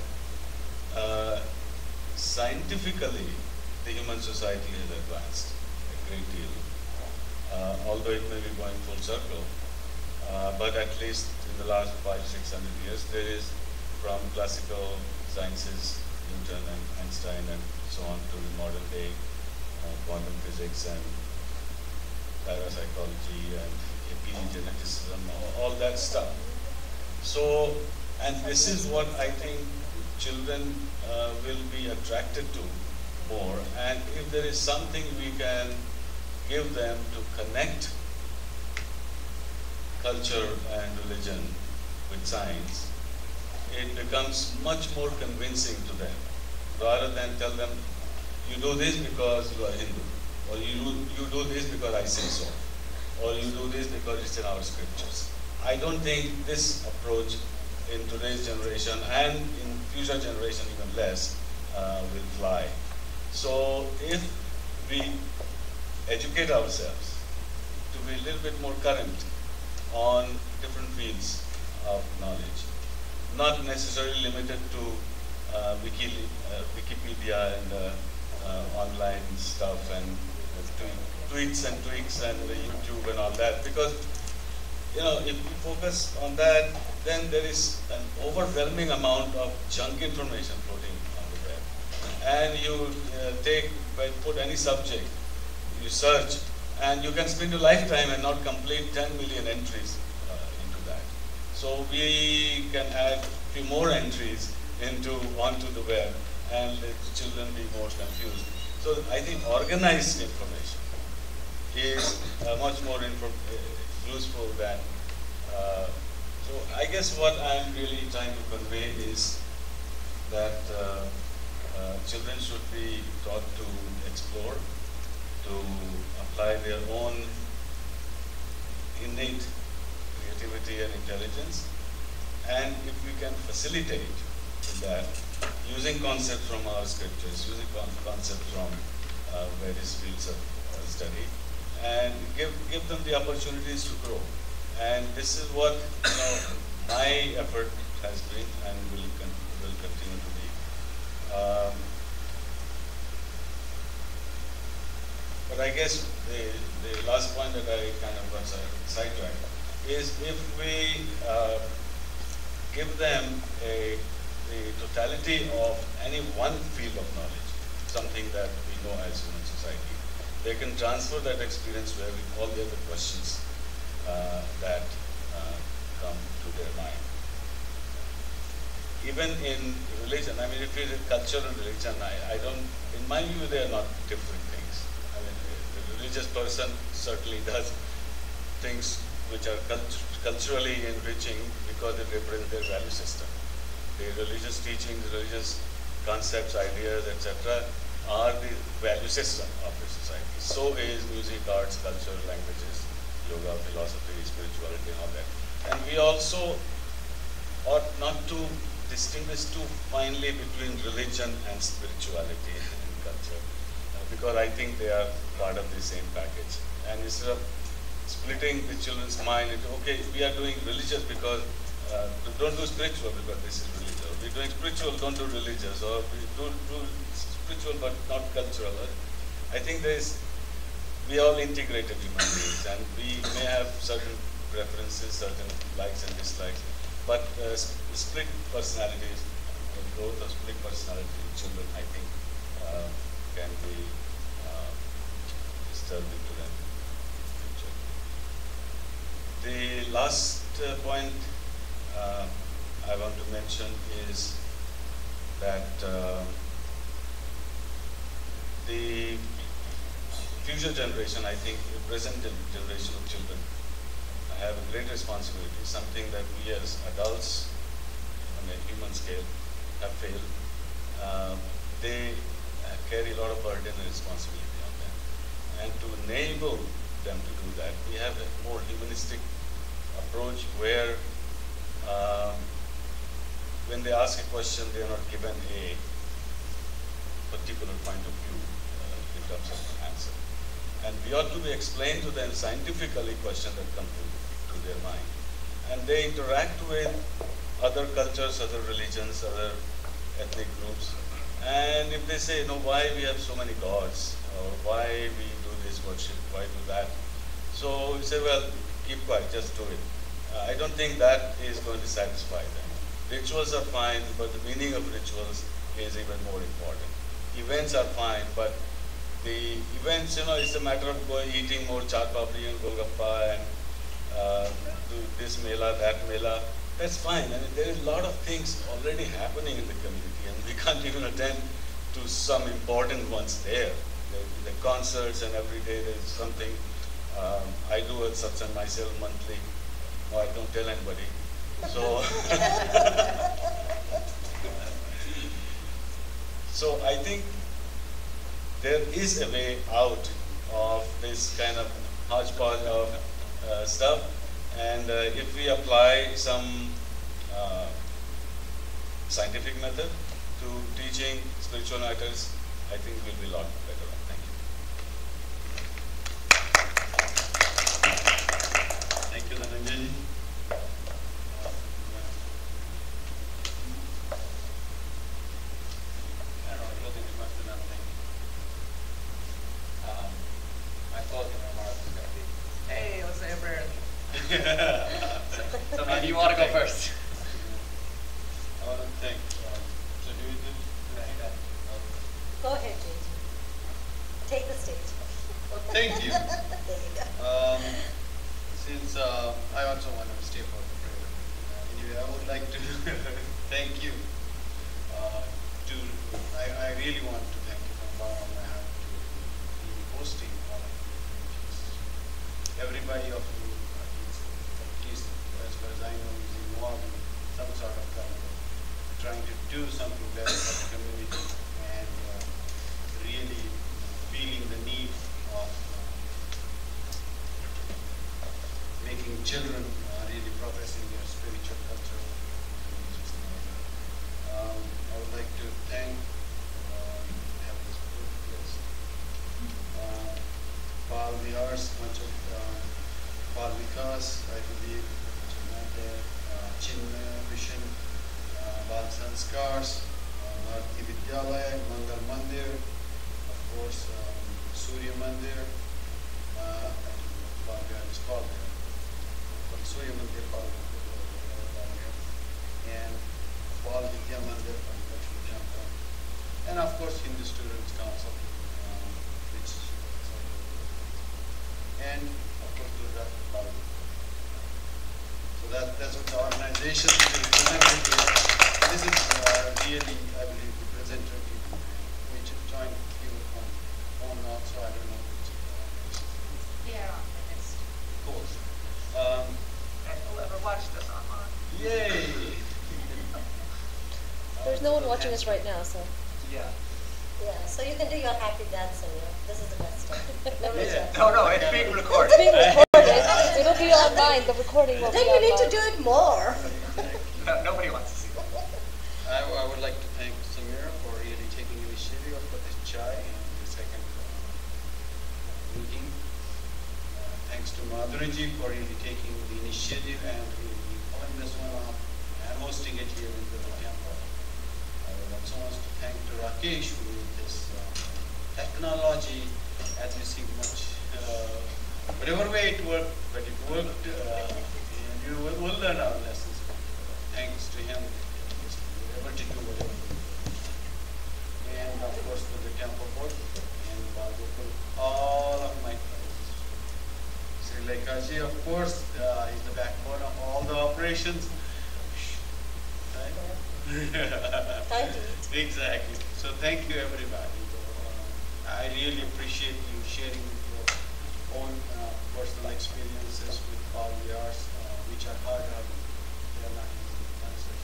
scientifically, the human society has advanced a great deal, although it may be going full circle. But at least in the last 500-600 years, there is, from classical sciences, Newton and Einstein and so on, to the modern day quantum physics and parapsychology and epigeneticism, all that stuff. So, and this is what I think children will be attracted to more. And if there is something we can give them to connect culture and religion with science, it becomes much more convincing to them, rather than tell them, you do this because you are Hindu, or you do this because I say so, or you do this because it's in our scriptures. I don't think this approach in today's generation, and in future generation even less, will fly. So if we educate ourselves to be a little bit more current on different fields of knowledge, not necessarily limited to Wikipedia and online stuff and tweets and tweaks and YouTube and all that, because if we focus on that, then there is an overwhelming amount of junk information floating on the web. And you put any subject, you search, and you can spend a lifetime and not complete 10 million entries into that. So we can add a few more entries onto the web and let children be more confused. So I think organized information is much more useful than. So I guess what I'm really trying to convey is that children should be taught to explore, to apply their own innate creativity and intelligence, and if we can facilitate that using concepts from our scriptures, using concepts from various fields of study, and give them the opportunities to grow. And this is what my effort has been and will continue to be. But I guess the last point that I kind of got sidetracked is if we give them the totality of any one field of knowledge, something that we know as human society, they can transfer that experience to all the other questions that come to their mind. Even in religion, I mean, if it is culture and religion, I don't, in my view, they are not different things. I mean, the religious person certainly does things which are culturally enriching because they represent their value system. The religious teachings, religious concepts, ideas, etc. are the value system of the society. So is music, arts, culture, languages, yoga, philosophy, spirituality, and all that. And we also ought not to distinguish too finely between religion and spirituality and culture, because I think they are part of the same package. And instead of splitting the children's mind into, okay, we are doing religious because, don't do spiritual because this is religious. We're doing spiritual, don't do religious, or we do spiritual but not cultural. I think we are all integrated human beings, and we may have certain preferences, certain likes and dislikes, but split personalities, growth of split personality in children, I think, can be disturbing to them in the future. The last point I want to mention is that the future generation, I think, the present generation of children have a great responsibility, something that we as adults on a human scale have failed. They carry a lot of burden and responsibility on them. And to enable them to do that, we have a more humanistic approach where when they ask a question, they are not given a particular point of view in terms of the answer. And we ought to be explained to them scientifically questions that come to their mind. And they interact with other cultures, other religions, other ethnic groups. And if they say, why we have so many gods, or why we do this worship, why do that? So we say, well, keep quiet, just do it. I don't think that is going to satisfy them. Rituals are fine, but the meaning of rituals is even more important. Events are fine, but the events, it's a matter of eating more chaat papri and golgappa and do this mela, that mela. That's fine. I mean, there is a lot of things already happening in the community, and we can't even attend to some important ones there. The concerts, and every day there's something. I do a satsang myself monthly. No, I don't tell anybody. So, So I think there is a way out of this kind of hodgepodge of stuff, and if we apply some scientific method to teaching spiritual matters, I think we'll be a lot better off. Thank you. Thank you, Dhananjay. I don't know, I don't think there must be nothing. My closing remarks is going to be, hey, let's say a prayer. So maybe you want to go first. I want to thank, so do you do that? Go ahead, JJ. Take the stage. Well, thank you. There you go. Since I also want to stay for the prayer. Anyway, I would like to thank you. I really want to thank you from the bottom of my heart to be hosting all of you. Everybody of you, at least as far as I know, is involved in some sort of trying to do something better for the community and really feeling the need of making children really progress in their spiritual, cultural religious knowledge. I would like to thank, have this book, yes, Bal Vihars, much of Bal Vikas, I believe, Chinmaya Mission, Bal Sanskars, Bharati Vidyalaya, Mangal Mandir, of course, Surya Mandir, Bal Vihar is called there. Surya Mandir, and Bal Vidya Mandir from Lakshmi Temple, and of course Hindu Students Council, which and of course Durga Bal. So that's what the organization is represented here. This is really, I believe, representative, which joined you from home also, I don't know which organization. Yeah, on the list. Cool. And whoever watched us online. Yay! There's no one watching us right now, so. Yeah. Yeah, so you can do your happy dancing. This is the best time. No, it's being recorded. It's being recorded. It'll be online. The recording will be Then online. you need to do it more. No, nobody wants to see that. I would like to thank Samira for really taking initiative for this chai and the second meeting. Thanks to Madhuriji for really taking the initiative and really pulling this one off and hosting it here in the temple. I would also want to thank to Rakesh who made this technology, as you see, much whatever way it worked, but it worked. And you will learn our lessons. Thanks to him, we were able to do whatever. And of course to the temple board and Bhagavatul, all of my friends. Sri Lekaji, of course, is the backbone of all the operations. Right? Exactly. So thank you, everybody. I really appreciate you sharing your own personal experiences with all yours, which are hard. They are not easy answers.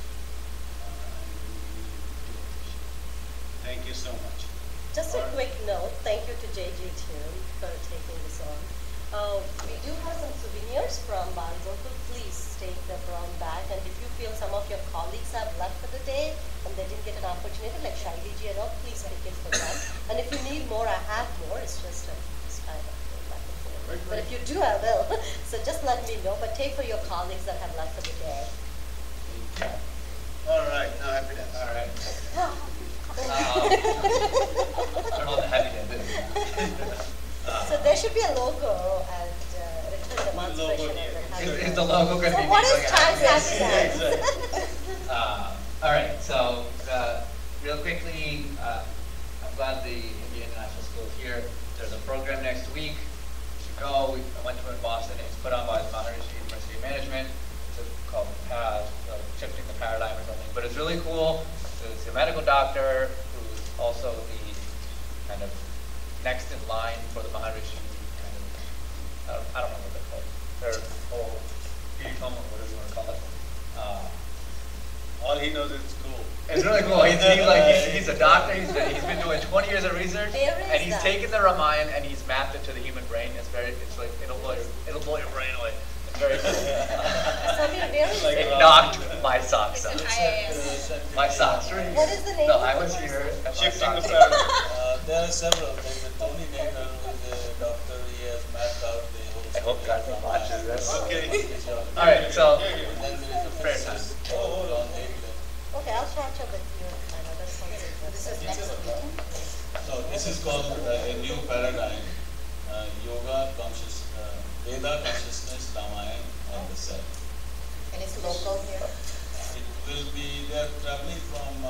Thank you so much. Just a quick note, thank you to JJ too for taking this on. We do have some souvenirs from Bangkok. Please take the brown bag, and if you feel some of your colleagues have left for the day and they didn't get an opportunity, like Shaili ji and all, please pick it for them. And if you need more, I have more. It's just kind of back and forth. But if you do, I will. So just let me know. But take for your colleagues that have left for the day. All right, now happy dance. All right. Turn on the happy dance. So there should be a logo and return demonstration. Is the logo going to be? So what is Chai's happy dance? All right, so real quickly, I'm glad the Indian International School is here. There's a program next week. You should go. I went to it in Boston. It's put on by the Maharishi University of Management. It's called Shifting the Paradigm or something. But it's really cool. There's a medical doctor who's also the kind of next in line for the Maharishi kind of, I don't know what they're called. Their whole Piritam or whatever you want to call it. All he knows is cool. It's really cool. He's a doctor. He's been doing 20 years of research, and he's taken the Ramayana and he's mapped it to the human brain. It's like it'll blow your brain away. It's very cool. It knocked my socks off. My socks. What is the name? No, I was here. Shifting the paradigm. There are several things. Tony Nader, who is a doctor, he has mapped out the whole. I hope God watches this. Okay. All right, so then there is a prayer time. Oh, hold on. Okay, I'll catch up with you. I know that sounds interesting. This is next weekend? So this is called a new paradigm, yoga, Veda, consciousness, Ramayana, and the self. And it's local here? It will be, they are traveling from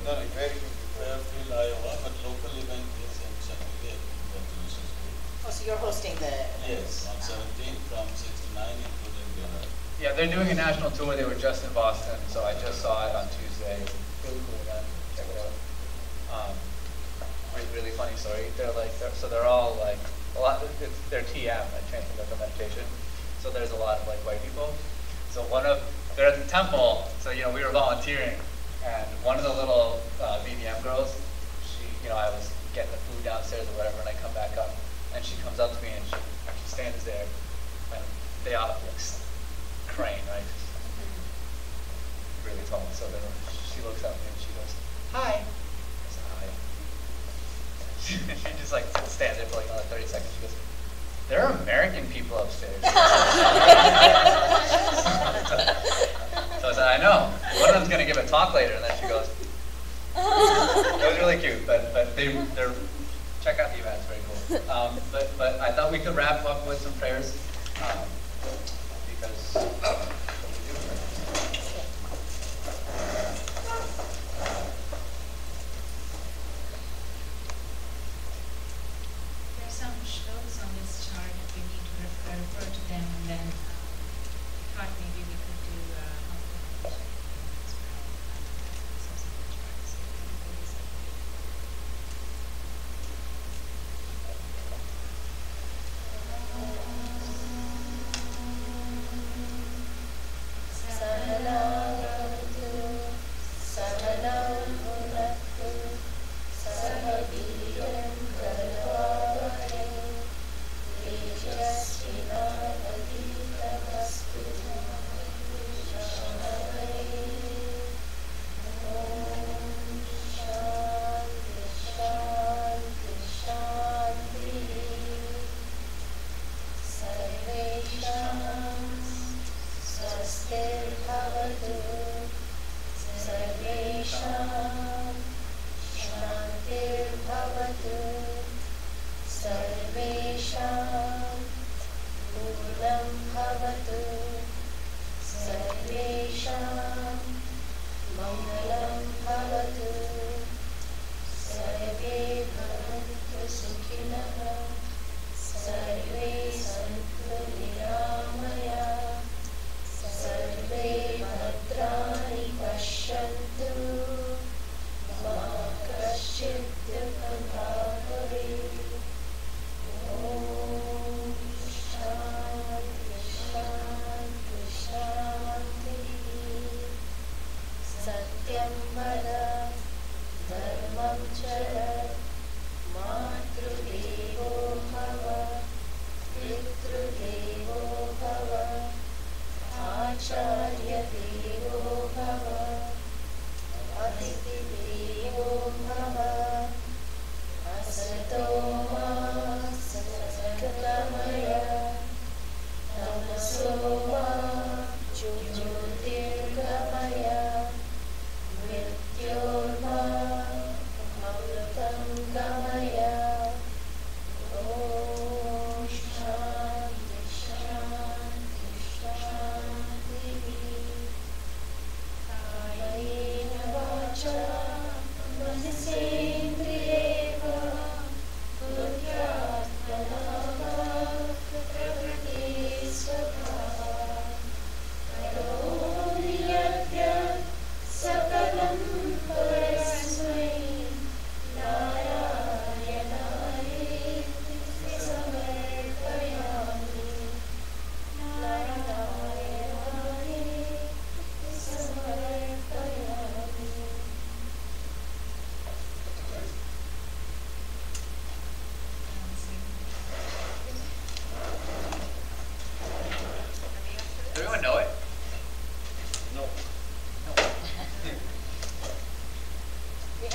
Fairfield, Iowa, but local event is in Chesapeake International School. Oh, so you're hosting the... Yes, on 17th from 6 to 9, including dinner. yeah, they're doing a national tour. They were just in Boston, so I just saw it on Tuesday. It's a really cool event. Check it out. Really funny story. They're all like a lot. They're TM, like Transcendental Meditation. So there's a lot of like white people. So they're at the temple. So we were volunteering, and one of the little BBM girls, I was getting the food downstairs or whatever, and I come back up, and she comes up to me and she stands there, and they all looks crane, right? Really tall. So then she looks at me and she goes, "Hi." I said, "Hi." She just like stands there for like another 30 seconds. She goes, "There are American people upstairs." So I said, "I know. One of them's gonna give a talk later," and then she goes. It was really cute, but they're check out the event. It's very cool. But I thought we could wrap up with some prayers because. There's some shlokas on this chart that we need to refer to them, and then thought maybe we could do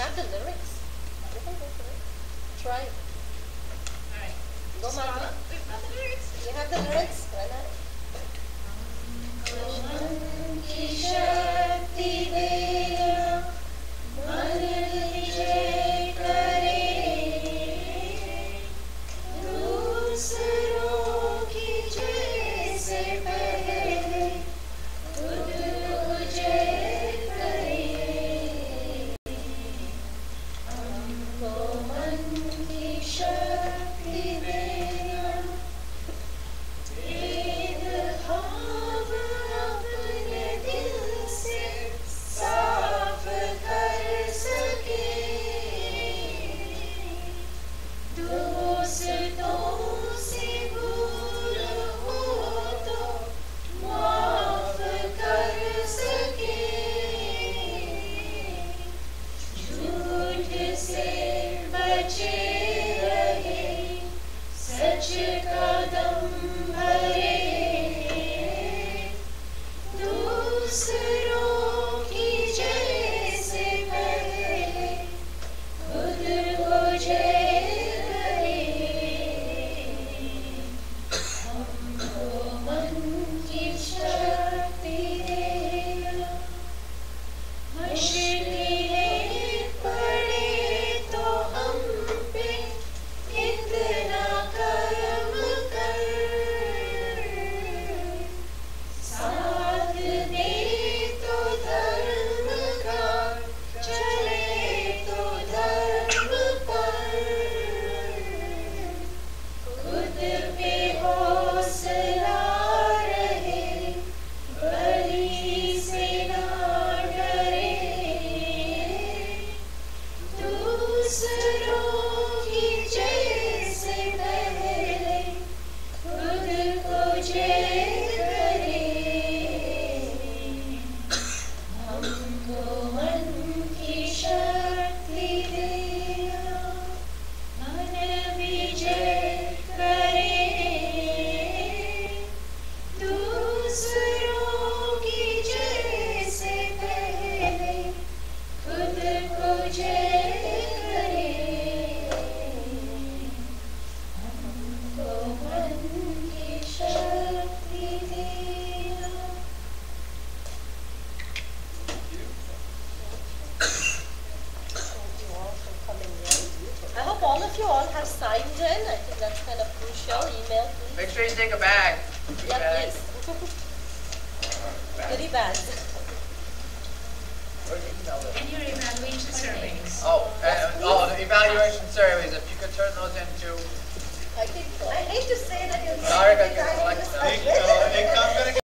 have the lyrics. You can go for it. Try it. Alright. Go, Martha. We've got the lyrics. You have the lyrics? Why not? मन की शक्ति देना मन विजय करे दूसरों की जय से पहले खुद को जय करे हमको मन की शक्ति देना भेदभाव अपने दिल से साफ कर सके दोस्तों से भूल हो तो माफ कर सके झूठ से बचे रहे सच का दम भरे दूसरों की जय से पहले खुद को जय करे हमको मन की शक्ति देना मुश्किलें पड़े तो हम पे इतना कर्म कर साथ दे तो धर्म का चले तो धर्म पर खुद पे हौसला रहे बलि से ना डरे दूसरों की जय से पहले खुद को जय करे हमको मन की शक्ति देना मन विजय करे दूसरों की जय से पहले खुद को जय करे हमको मन की शक्ति देना I hope all of you all have signed in. I think that's kind of crucial. Email, please. Make sure you take a bag. Yeah, please. Goodie bags. And your evaluation surveys. The evaluation surveys, if you could turn those into. I hate to say that you're Sarika saying can that collect them. एक काम करें